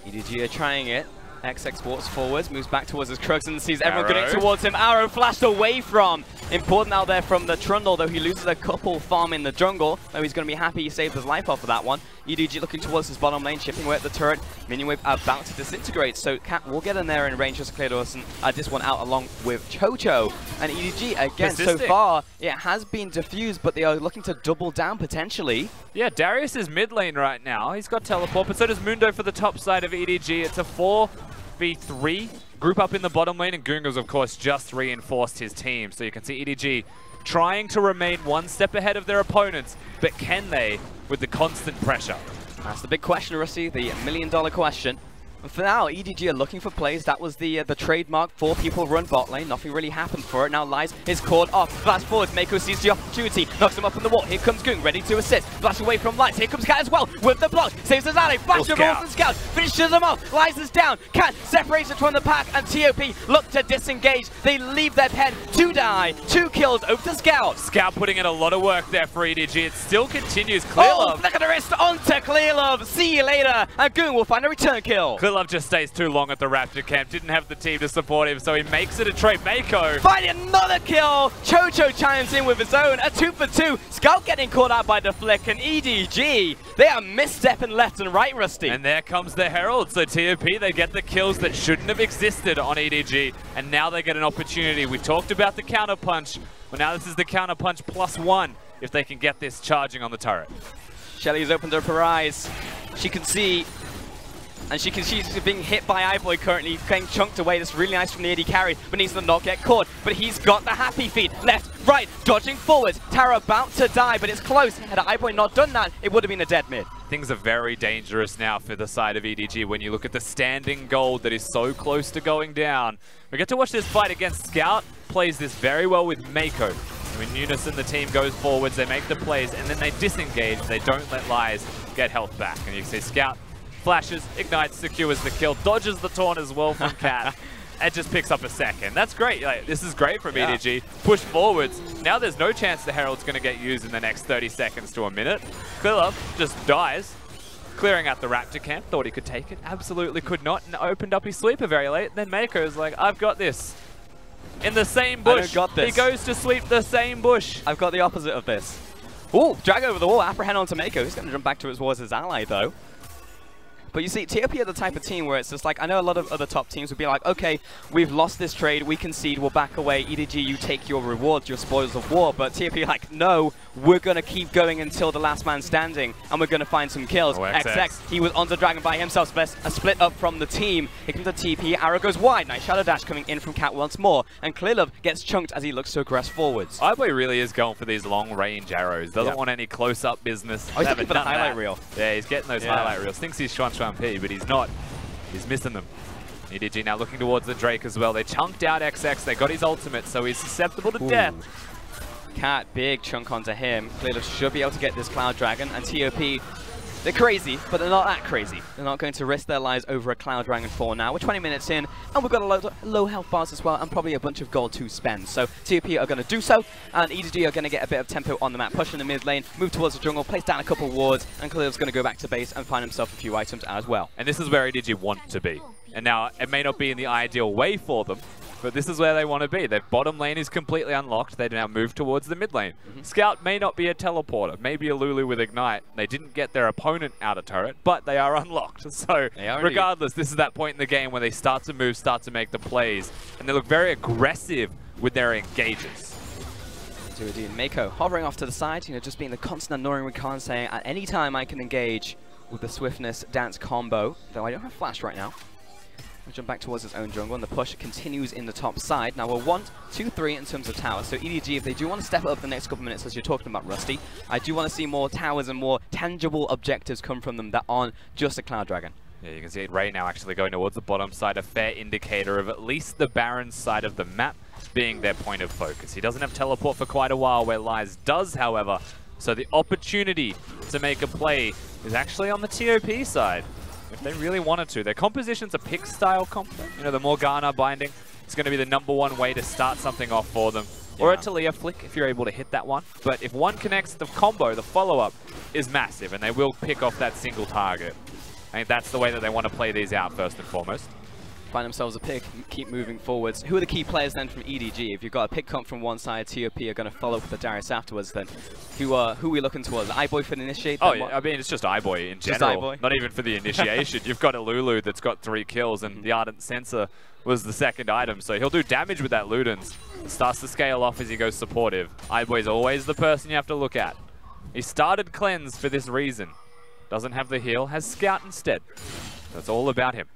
EDG are trying it. XX walks forwards, moves back towards his Krugs and sees everyone getting towards him. Arrow flashed away from. Important out there from the Trundle, though he loses a couple farm in the jungle. Though he's going to be happy he saved his life off of that one. EDG looking towards his bottom lane, chipping away at the turret. Minion wave about to disintegrate, so Cat will get in there in range just to clear this one out along with Chocho. And EDG, again, so far, it has been diffused, but they are looking to double down potentially. Yeah, Darius is mid lane right now. He's got teleport, but so does Mundo for the top side of EDG. It's a 4v3 group up in the bottom lane, and Gunga's, of course, just reinforced his team. So you can see EDG trying to remain 1 step ahead of their opponents, but can they with the constant pressure? That's the big question, Rusty, the $1,000,000 question. And for now, EDG are looking for plays. That was the trademark 4 people run bot lane. Nothing really happened for it. Now Lies is caught off. Flash forwards. Mako sees the opportunity. Knocks him up on the wall. Here comes Gung, ready to assist. Flash away from Lies. Here comes Cat as well with the block. Saves his ally. Flash of Wolf and Scout. Finishes him off. Lies is down. Cat separates it from the pack, and TOP look to disengage. They leave their pen to die. 2 kills over to Scout. Scout putting in a lot of work there for EDG. It still continues. Clearlove. Flick of the wrist onto Clearlove. See you later. And Gung will find a return kill. Clearlove just stays too long at the Raptor camp, didn't have the team to support him, so he makes it a trade. Mako finding another kill. Chocho chimes in with his own, a 2 for 2. Scout getting caught out by the flick, and EDG, they are misstepping left and right, Rusty. And there comes the Herald, so TOP, they get the kills that shouldn't have existed on EDG, and now they get an opportunity. We talked about the counterpunch, well now this is the counterpunch +1 if they can get this charging on the turret. Shelly's opened up her eyes. She can see, and she's being hit by iBoy currently, getting chunked away. That's really nice from the AD carry, but needs to not get caught. But he's got the happy feet. Left, right, dodging forwards. Tara about to die, but it's close. Had iBoy not done that, it would have been a dead mid. Things are very dangerous now for the side of EDG when you look at the standing gold that is so close to going down. We get to watch this fight against Scout. Plays this very well with Mako. In unison, the team goes forwards, they make the plays, and then they disengage. They don't let Lies get health back. And you can see Scout flashes, ignites, secures the kill, dodges the taunt as well from Cat, and just picks up a second. That's great. Like, this is great from EDG. Push forwards. Now there's no chance the Herald's going to get used in the next 30 seconds to a minute. Clearlove just dies, clearing out the Raptor camp. Thought he could take it. Absolutely could not, and opened up his sweeper very late. Then Mako's like, I've got this. In the same bush. He goes to sweep the same bush. I've got the opposite of this. Ooh, drag over the wall, apprehend onto Mako. He's going to jump back towards his ally, though. But you see, TOP are the type of team where it's just like, I know a lot of other top teams would be like, okay, we've lost this trade, we concede, we'll back away. EDG, you take your rewards, your spoils of war. But TOP are like, no, we're going to keep going until the last man standing, and we're going to find some kills. XX, he was on the dragon by himself, a split up from the team. Here comes the TP, arrow goes wide. Nice shadow dash coming in from Cat once more, and Clearlove gets chunked as he looks to aggress forwards. iBoy really is going for these long range arrows. Doesn't want any close-up business. Oh, he's looking for the highlight reel. Yeah, he's getting those highlight reels. Thinks he's Xuan Xuan P, but he's not. He's missing them. EDG now looking towards the Drake as well. They chunked out XX. They got his ultimate, so he's susceptible to death. Cat, big chunk onto him. Clearlove should be able to get this Cloud Dragon, and TOP They're crazy, but they're not that crazy. They're not going to risk their lives over a Cloud Dragon 4 now. We're 20 minutes in, and we've got a load of low health bars as well, and probably a bunch of gold to spend. So TOP are going to do so, and EDG are going to get a bit of tempo on the map, push in the mid lane, move towards the jungle, place down a couple wards, and Khalil's going to go back to base and find himself a few items as well. And this is where EDG want to be. And now, it may not be in the ideal way for them, but this is where they want to be. Their bottom lane is completely unlocked. They now move towards the mid lane. Scout may not be a teleporter, maybe a Lulu with Ignite. They didn't get their opponent out of turret, but they are unlocked. So regardless, this is that point in the game where they start to move, start to make the plays, and they look very aggressive with their engages. Indeed, Mako hovering off to the side, just being the constant annoying Rakan, saying at any time I can engage with the swiftness dance combo, though I don't have flash right now. We'll jump back towards his own jungle, and the push continues in the top side. Now we're 1, 2, 3 in terms of towers. So EDG, if they do want to step up the next couple of minutes, as you're talking about, Rusty, I do want to see more towers and more tangible objectives come from them that aren't just a Cloud Dragon. Yeah, you can see Ray now actually going towards the bottom side, a fair indicator of at least the Baron side of the map being their point of focus. He doesn't have teleport for quite a while, where Lies does, however. So the opportunity to make a play is actually on the TOP side. If they really wanted to. Their composition's a pick-style comp. The Morgana binding is going to be the #1 way to start something off for them. Or a Talia flick if you're able to hit that one. But if one connects, the combo, the follow-up, is massive, and they will pick off that single target. I think that's the way that they want to play these out first and foremost. Find themselves a pick, keep moving forwards. Who are the key players then from EDG? If you've got a pick comp from one side, TOP are going to follow with the Darius afterwards then. Who are we looking towards? iBoy for the initiate? Oh, yeah, I mean, it's just iBoy in general. iBoy? Not even for the initiation. You've got a Lulu that's got 3 kills, and the Ardent Sensor was the second item, so he'll do damage with that Ludens. It starts to scale off as he goes supportive. iBoy's always the person you have to look at. He started Cleanse for this reason. Doesn't have the heal, has Scout instead. That's all about him.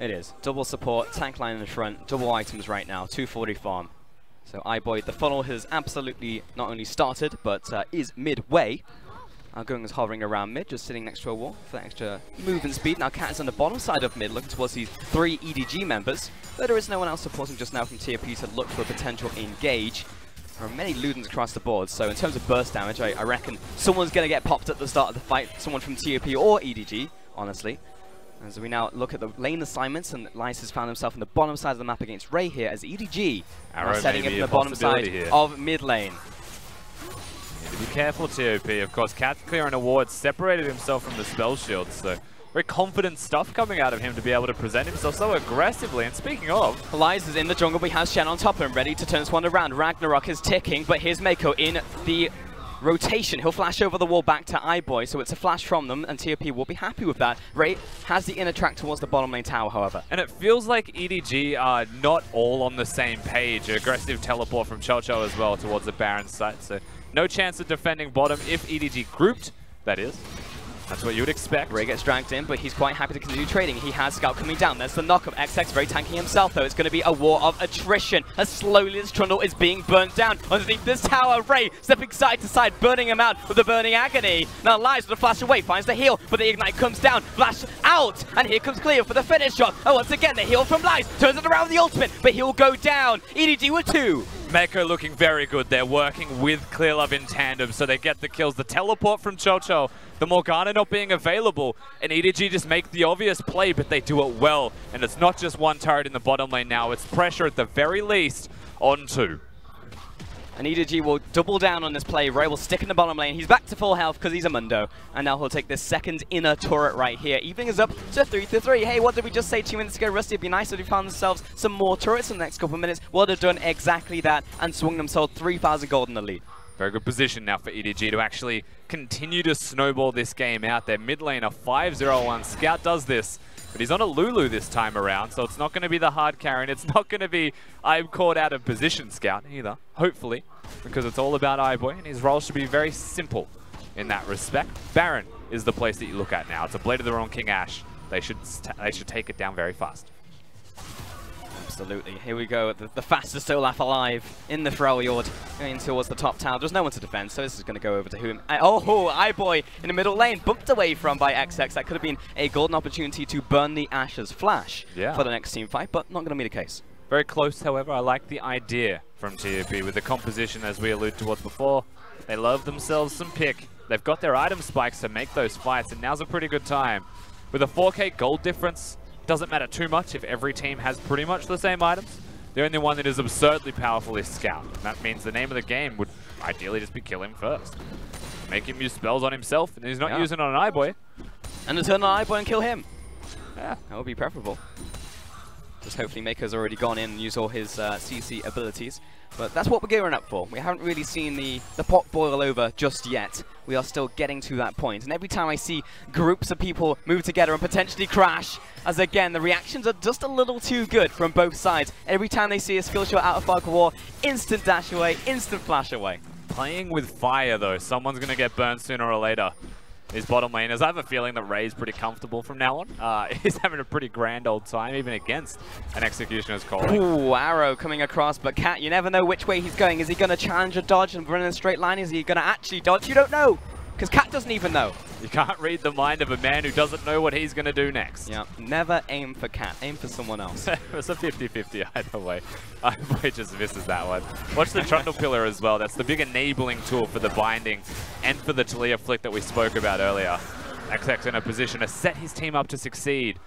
It is. Double support, tank line in the front, double items right now, 240 farm. So iBoy, the funnel has absolutely not only started, but is midway. Gung is hovering around mid, just sitting next to a wall for that extra movement speed. Now Cat is on the bottom side of mid, looking towards these 3 EDG members. But there is no one else supporting just now from TOP to look for a potential engage. There are many Ludens across the board, so in terms of burst damage, I reckon someone's going to get popped at the start of the fight. Someone from TOP or EDG, honestly. As we now look at the lane assignments, and Lice has found himself on the bottom side of the map against Ray here, as EDG are setting up in the bottom side of mid lane. Need to be careful, TOP. Of course, Cat's clearing a ward, separated himself from the spell shield, so very confident stuff coming out of him to be able to present himself so aggressively. And speaking of, Lies is in the jungle, but he has Shen on top of him, ready to turn this one around. Ragnarok is ticking, but here's Mako in the rotation. He'll flash over the wall back to iBoy, so it's a flash from them, and TOP will be happy with that. Ray has the inner track towards the bottom lane tower, however. And it feels like EDG are not all on the same page. Aggressive teleport from Chocho as well towards the Baron site, so no chance of defending bottom if EDG grouped, that is. That's what you would expect. Ray gets dragged in, but he's quite happy to continue trading. He has Scout coming down. There's the knock-up. XX very tanking himself, though. It's going to be a war of attrition as slowly this Trundle is being burnt down. Underneath this tower, Ray stepping side to side, burning him out with the burning agony. Now Lies with a flash away, finds the heal, but the Ignite comes down. Flash out, and here comes Cleo for the finish shot. And once again, the heal from Lies turns it around with the ultimate, but he'll go down. EDG with 2. Mako looking very good. They're working with Clear Love in tandem, so they get the kills. The teleport from Chocho, the Morgana not being available, and EDG just make the obvious play, but they do it well. And it's not just one turret in the bottom lane now. It's pressure at the very least on 2. And EDG will double down on this play. Ray will stick in the bottom lane. He's back to full health because he's a Mundo. And now he'll take this second inner turret right here. Evening is up to 3-3. Hey, what did we just say 2 minutes ago? Rusty, it'd be nice if we found themselves some more turrets in the next couple of minutes. Well, they've done exactly that and swung themselves 3,000 gold in the lead. Very good position now for EDG to actually continue to snowball this game out. Their mid lane, a 5-0-1. Scout does this, but he's on a Lulu this time around, so it's not going to be the hard carry, and it's not going to be I'm caught out of position Scout either, hopefully, because it's all about iBoy, and his role should be very simple in that respect. Baron is the place that you look at now. It's a Blade of the Wrong King Ashe. They should take it down very fast. Absolutely. Here we go. The fastest Olaf alive in the Freljord, going towards the top tower. There's no one to defend, so this is going to go over to whom? Oh, iBoy in the middle lane, bumped away from by XX. That could have been a golden opportunity to burn the Ashe's flash for the next team fight, but not going to be the case. Very close, however. I like the idea from TOP with the composition, as we alluded towards before. They love themselves some pick. They've got their item spikes to make those fights, and now's a pretty good time. With a 4K gold difference, doesn't matter too much if every team has pretty much the same items. The only one that is absurdly powerful is Scout. And that means the name of the game would ideally just be kill him first. Make him use spells on himself, and he's not using it on an iBoy. And then turn on iBoy and kill him. Yeah, that would be preferable. Just hopefully Maker's already gone in and used all his CC abilities. But that's what we're gearing up for. We haven't really seen the pot boil over just yet. We are still getting to that point. And every time I see groups of people move together and potentially crash, as again, the reactions are just a little too good from both sides. Every time they see a skill shot out of FLICKR War, instant dash away, instant flash away. Playing with fire, though. Someone's going to get burned sooner or later. His bottom laners. I have a feeling that Ray's pretty comfortable from now on. He's having a pretty grand old time, even against an Executioner's calling. Ooh, arrow coming across, but Cat, you never know which way he's going. Is he going to challenge a dodge and run in a straight line? Is he going to actually dodge? You don't know, because Cat doesn't even know. You can't read the mind of a man who doesn't know what he's going to do next. Yeah, never aim for Cat. Aim for someone else. It's a 50-50 either way. iBoy just misses that one. Watch the Trundle Pillar as well. That's the big enabling tool for the binding and for the Talia flick that we spoke about earlier. XX in a position to set his team up to succeed.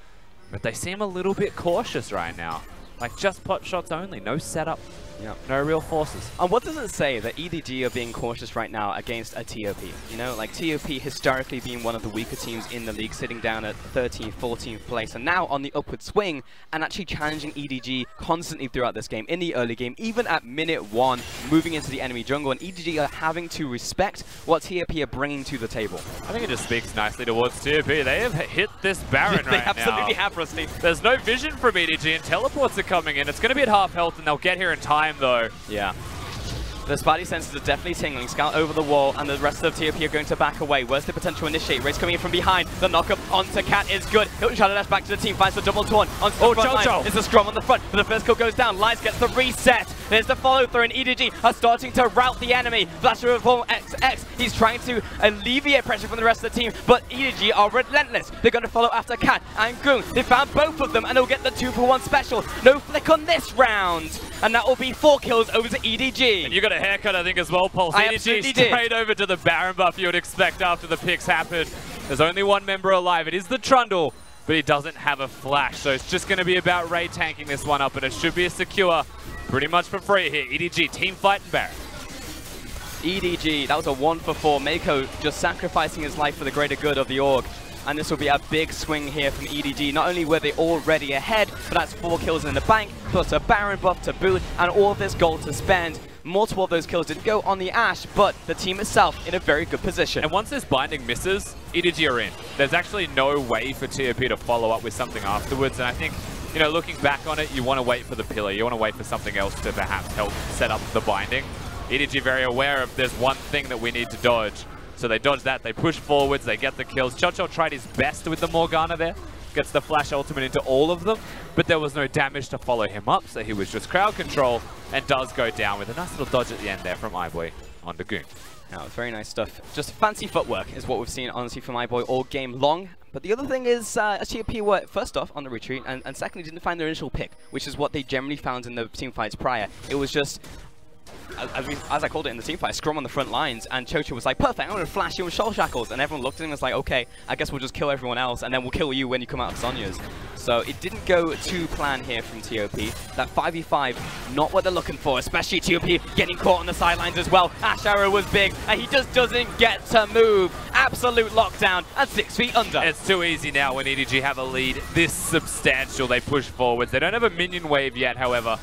But they seem a little bit cautious right now. Like just pot shots only, no setup. Yep. No real forces. And what does it say that EDG are being cautious right now against a TOP? You know, like TOP historically being one of the weaker teams in the league, sitting down at 13th, 14th place, and now on the upward swing and actually challenging EDG constantly throughout this game, in the early game, even at minute 1, moving into the enemy jungle, and EDG are having to respect what TOP are bringing to the table. I think it just speaks nicely towards TOP. They have hit this Baron right now. They absolutely have, Rusty. There's no vision from EDG, and teleports are coming in. It's going to be at half health, and they'll get here in time, though. Yeah. The Spidey senses are definitely tingling. Scout over the wall, and the rest of TOP are going to back away. Where's the potential initiate? Ray's coming in from behind. The knock-up onto Cat is good. Hilton trying to dash back to the team, finds the double taunt onto the front line. It's a scrum on the front, but the first kill goes down. Lies gets the reset. There's the follow-through, and EDG are starting to rout the enemy. Flash reform XX. He's trying to alleviate pressure from the rest of the team, but EDG are relentless. They're going to follow after Cat and Goong. They found both of them, and they'll get the 2-for-1 special. No flick on this round, and that will be 4 kills over to EDG. And you got a haircut, I think, as well, Pulse. EDG straight over to the Baron buff you would expect after the picks happen. There's only one member alive. It is the Trundle, but he doesn't have a flash, so it's just going to be about Ray tanking this one up, and it should be a secure pretty much for free here. EDG, team fight and Baron. EDG, that was a 1-for-4. Mako just sacrificing his life for the greater good of the org. And this will be a big swing here from EDG. Not only were they already ahead, but that's 4 kills in the bank, plus a Baron buff to boot, and all of this gold to spend. Multiple of those kills didn't go on the Ashe, but the team itself in a very good position. And once this binding misses, EDG are in. There's actually no way for TOP to follow up with something afterwards, and I think, you know, looking back on it, you want to wait for the pillar. You want to wait for something else to perhaps help set up the binding. EDG very aware of there's one thing that we need to dodge. So they dodge that, they push forwards, they get the kills. Chocho tried his best with the Morgana there. Gets the flash ultimate into all of them, but there was no damage to follow him up, so he was just crowd control and does go down with a nice little dodge at the end there from iBoy on the Goon. Now, very nice stuff. Just fancy footwork is what we've seen, honestly, from iBoy all game long. But the other thing is, TOP were, first off, on the retreat, and secondly, didn't find their initial pick, which is what they generally found in the team fights prior. It was just, as I called it in the team fight, scrum on the front lines, and Chocho was like, perfect, I'm going to flash you with Shoal Shackles, and everyone looked at him and was like, okay, I guess we'll just kill everyone else, and then we'll kill you when you come out of Sonya's. So it didn't go to plan here from TOP. That 5v5, not what they're looking for, especially TOP getting caught on the sidelines as well. Ashe Arrow was big, and he just doesn't get to move. Absolute lockdown, and 6 feet under. It's too easy now when EDG have a lead this substantial. They push forwards. They don't have a minion wave yet, however.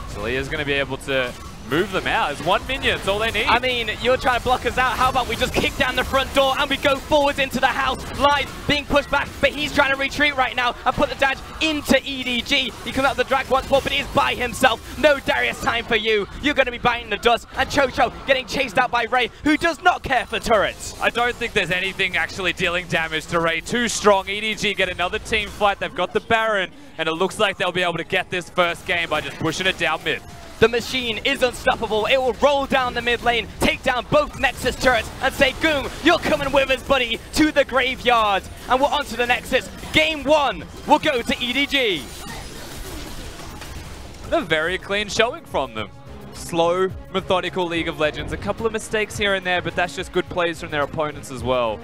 So Leah's going to be able to move them out. It's 1 minion, it's all they need. I mean, you're trying to block us out. How about we just kick down the front door and we go forwards into the house? Lies being pushed back, but he's trying to retreat right now and put the dash into EDG. He comes out the drag once more, but he's by himself. No Darius time for you. You're going to be biting the dust. And Chocho getting chased out by Ray, who does not care for turrets. I don't think there's anything actually dealing damage to Ray. Too strong. EDG get another team fight. They've got the Baron, and it looks like they'll be able to get this first game by just pushing it down mid. The machine is unstoppable. It will roll down the mid lane, take down both Nexus turrets, and say, Goong, you're coming with us, buddy, to the graveyard. And we're on to the Nexus. Game 1 will go to EDG. A very clean showing from them. slow, methodical League of Legends. A couple of mistakes here and there, but that's just good plays from their opponents as well.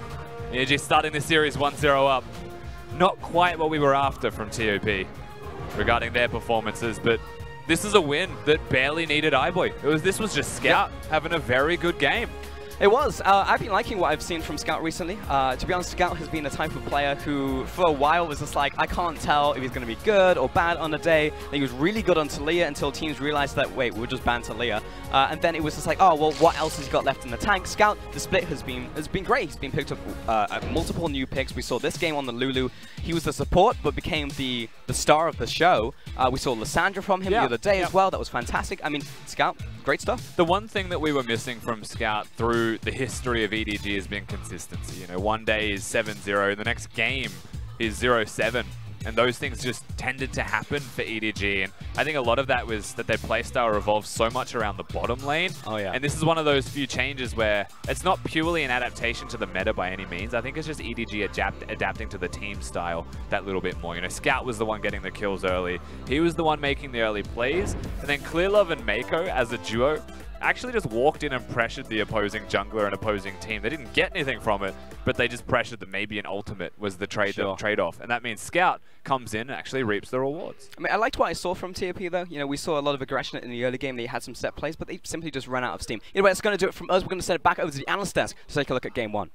EDG starting the series 1-0 up. Not quite what we were after from TOP regarding their performances, but this is a win that barely needed iBoy. This was just Scout having a very good game. It was. I've been liking what I've seen from Scout recently. To be honest, Scout has been a type of player who, for a while, was just like, I can't tell if he's going to be good or bad on a day. He was really good on Talia until teams realized that, wait, we'll just ban Talia. And then it was just like, oh, well, what else has he got left in the tank? Scout, the split has been great. He's been picked up multiple new picks. We saw this game on the Lulu. He was the support, but became the star of the show. We saw Lissandra from him the other day as well. That was fantastic. I mean, Scout, great stuff. The one thing that we were missing from Scout through the history of EDG has been consistency. You know, one day is 7-0, the next game is 0-7, and those things just tended to happen for EDG. And I think a lot of that was that their playstyle revolves so much around the bottom lane. Oh yeah. And this is one of those few changes where it's not purely an adaptation to the meta by any means. I think it's just EDG adapting to the team style that little bit more. You know, Scout was the one getting the kills early. He was the one making the early plays. And then Clearlove and Mako as a duo actually just walked in and pressured the opposing jungler and opposing team. They didn't get anything from it, but they just pressured that maybe an ultimate was the trade-off. And that means Scout comes in and actually reaps the rewards. I mean, I liked what I saw from TOP though. You know, we saw a lot of aggression in the early game. They had some set plays, but they simply just ran out of steam. Anyway, that's going to do it from us. We're going to send it back over to the analyst desk to take a look at game one.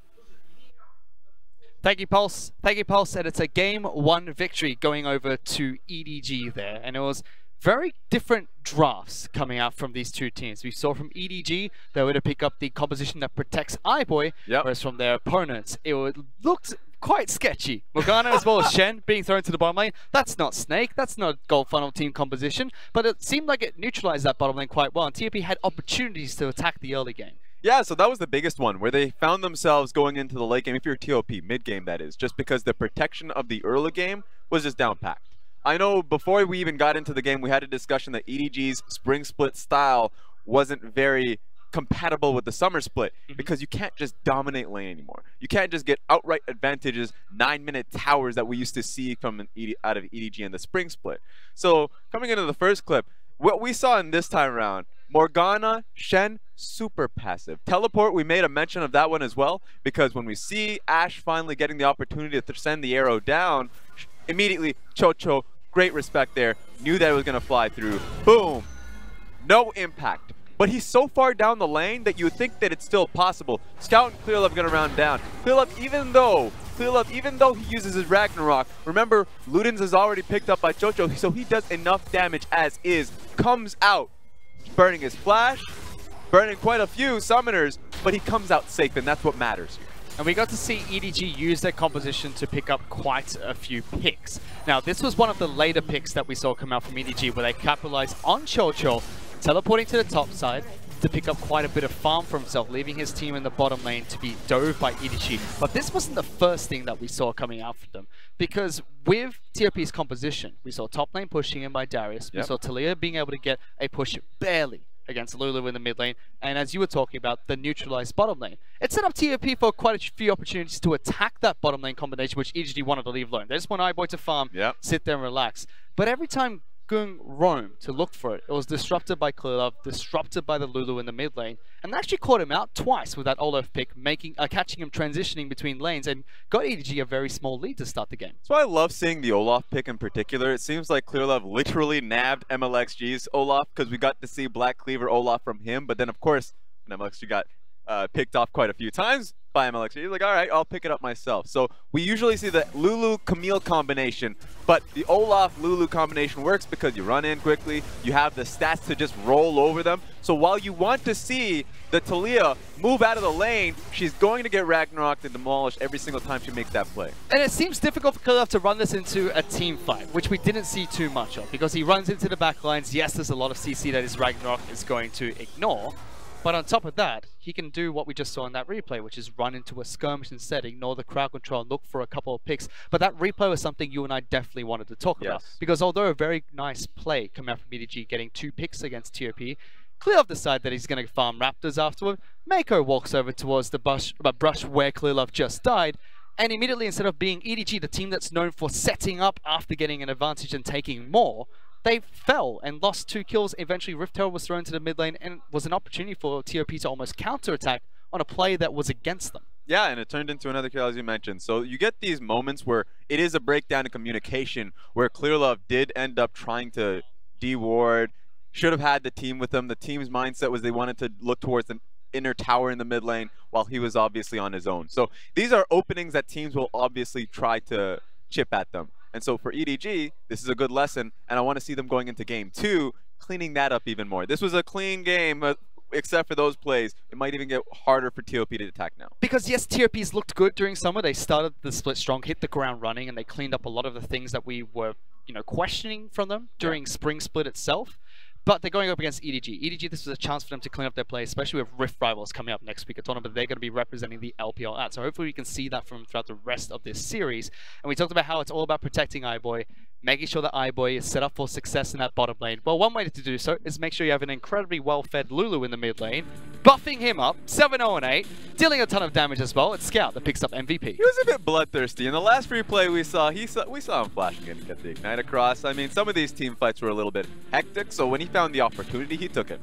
Thank you, Pulse. Thank you, Pulse. And it's a game one victory going over to EDG there. And it was very different drafts coming out from these two teams. We saw from EDG, they were to pick up the composition that protects iBoy, whereas from their opponents, it looked quite sketchy. Morgana as well as Shen being thrown to the bottom lane. That's not Snake, that's not Gold Funnel team composition, but it seemed like it neutralized that bottom lane quite well, and TOP had opportunities to attack the early game. Yeah, so that was the biggest one, where they found themselves going into the late game, if you're TOP, mid-game that is, just because the protection of the early game was just down-packed. I know before we even got into the game, we had a discussion that EDG's spring split style wasn't very compatible with the summer split because you can't just dominate lane anymore. You can't just get outright advantages, 9-minute towers that we used to see from out of EDG in the spring split. So coming into the first clip, what we saw in this time around, Morgana, Shen, super passive. Teleport, we made a mention of that one as well, because when we see Ashe finally getting the opportunity to send the arrow down, immediately, Chocho, great respect there, knew that it was going to fly through. Boom! No impact. But he's so far down the lane that you would think that it's still possible. Scout and Clearlove going to round down. Clearlove, even though he uses his Ragnarok, remember, Ludens is already picked up by Chocho, so he does enough damage as is. Comes out, burning his flash, burning quite a few summoners, but he comes out safe, and that's what matters here. And we got to see EDG use their composition to pick up quite a few picks. Now, this was one of the later picks that we saw come out from EDG, where they capitalized on Chocho, teleporting to the top side to pick up quite a bit of farm for himself, leaving his team in the bottom lane to be dove by EDG. But this wasn't the first thing that we saw coming out for them, because with TOP's composition, we saw top lane pushing in by Darius, we saw Talia being able to get a push barely against Lulu in the mid lane, and as you were talking about, the neutralized bottom lane. It set up TOP for quite a few opportunities to attack that bottom lane combination, which EDG wanted to leave alone. They just want iBoy to farm, sit there and relax. But every time Gung roamed to look for it, it was disrupted by Clearlove, disrupted by the Lulu in the mid lane, and actually caught him out twice with that Olaf pick, catching him transitioning between lanes, and got EDG a very small lead to start the game. That's why I love seeing the Olaf pick in particular. It seems like Clearlove literally nabbed MLXG's Olaf, because we got to see Black Cleaver Olaf from him, but then of course, when MLXG got picked off quite a few times by MLXG, he's like, all right, I'll pick it up myself. So we usually see the Lulu-Camille combination, but the Olaf-Lulu combination works because you run in quickly, you have the stats to just roll over them. So while you want to see the Talia move out of the lane, she's going to get Ragnaroked and demolished every single time she makes that play. And it seems difficult for Clearlove to run this into a team fight, which we didn't see too much of, because he runs into the back lines. Yes, there's a lot of CC that his Ragnarok is going to ignore, but on top of that, he can do what we just saw in that replay, which is run into a skirmish instead, ignore the crowd control, and look for a couple of picks. But that replay was something you and I definitely wanted to talk about, because although a very nice play coming out from EDG, getting 2 picks against TOP, Clearlove decided that he's going to farm Raptors afterward. Mako walks over towards the brush where Clearlove just died, and immediately, instead of being EDG, the team that's known for setting up after getting an advantage and taking more, they fell and lost 2 kills. Eventually, Rift Herald was thrown to the mid lane and was an opportunity for TOP to almost counterattack on a play that was against them. Yeah, and it turned into another kill, as you mentioned. So you get these moments where it is a breakdown in communication, where Clearlove did end up trying to de-ward, should have had the team with him. The team's mindset was they wanted to look towards an inner tower in the mid lane while he was obviously on his own. So these are openings that teams will obviously try to chip at them. And so for EDG, this is a good lesson, and I want to see them going into game 2, cleaning that up even more. This was a clean game, except for those plays. It might even get harder for TOP to attack now. Because yes, TOP's looked good during summer. They started the split strong, hit the ground running, and they cleaned up a lot of the things that we were, questioning from them during spring split itself. But they're going up against EDG. EDG, this was a chance for them to clean up their play, especially with Rift Rivals coming up next week, a tournament they're going to be representing the LPL at. So hopefully we can see that from throughout the rest of this series. And we talked about how it's all about protecting iBoy, making sure that iBoy is set up for success in that bottom lane. Well, one way to do so is make sure you have an incredibly well-fed Lulu in the mid lane, buffing him up, 7-0-8, dealing a ton of damage as well. It's Scout that picks up MVP. He was a bit bloodthirsty. In the last replay we saw him flashing in to get the Ignite across. I mean, some of these team fights were a little bit hectic, so when he found the opportunity, he took it.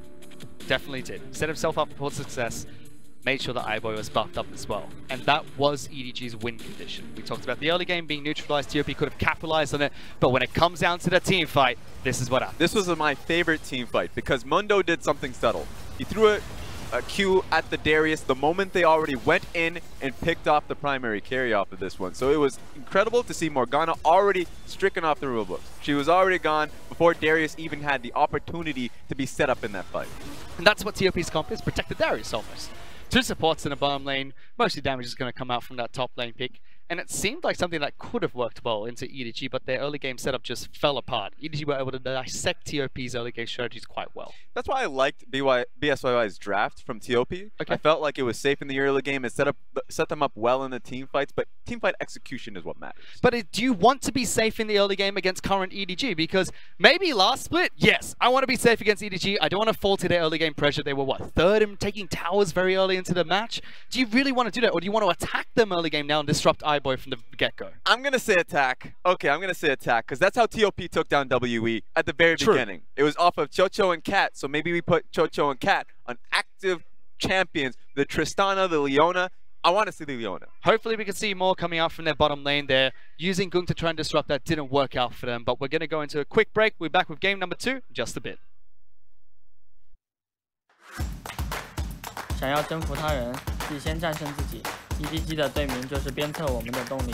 Definitely did. Set himself up for success. Made sure that iBoy was buffed up as well. And that was EDG's win condition. We talked about the early game being neutralized. TOP could have capitalized on it, but when it comes down to the team fight, this is what happens. This was my favorite team fight because Mundo did something subtle. He threw a Q at the Darius the moment they already went in and picked off the primary carry off of this one. So it was incredible to see Morgana already stricken off the rulebooks. She was already gone before Darius even had the opportunity to be set up in that fight. And that's what TOP's comp is, protect the Darius almost. 2 supports in a bottom lane, mostly damage is going to come out from that top lane pick. And it seemed like something that could have worked well into EDG, but their early game setup just fell apart. EDG were able to dissect TOP's early game strategies quite well. That's why I liked BSYY's draft from TOP. Okay. I felt like it was safe in the early game and set them up well in the team fights, but team fight execution is what matters. But do you want to be safe in the early game against current EDG? Because maybe last split, yes, I want to be safe against EDG. I don't want to fall to their early game pressure. They were, what, 3rd in taking towers very early into the match? Do you really want to do that? Or do you want to attack them early game now and disrupt iBoy from the get-go? I'm going to say attack. Okay, I'm going to say attack, because that's how TOP took down WE at the very beginning. It was off of Chocho and Cat, so maybe we put Chocho and Cat on active champions. The Tristana, the Leona. I want to see the Leona. Hopefully we can see more coming out from their bottom lane there. Using Gung to try and disrupt that didn't work out for them, but we're going to go into a quick break. We're back with game number 2 in just a bit. 想要征服他人，必先战胜自己。EDG 的队名就是鞭策我们的动力。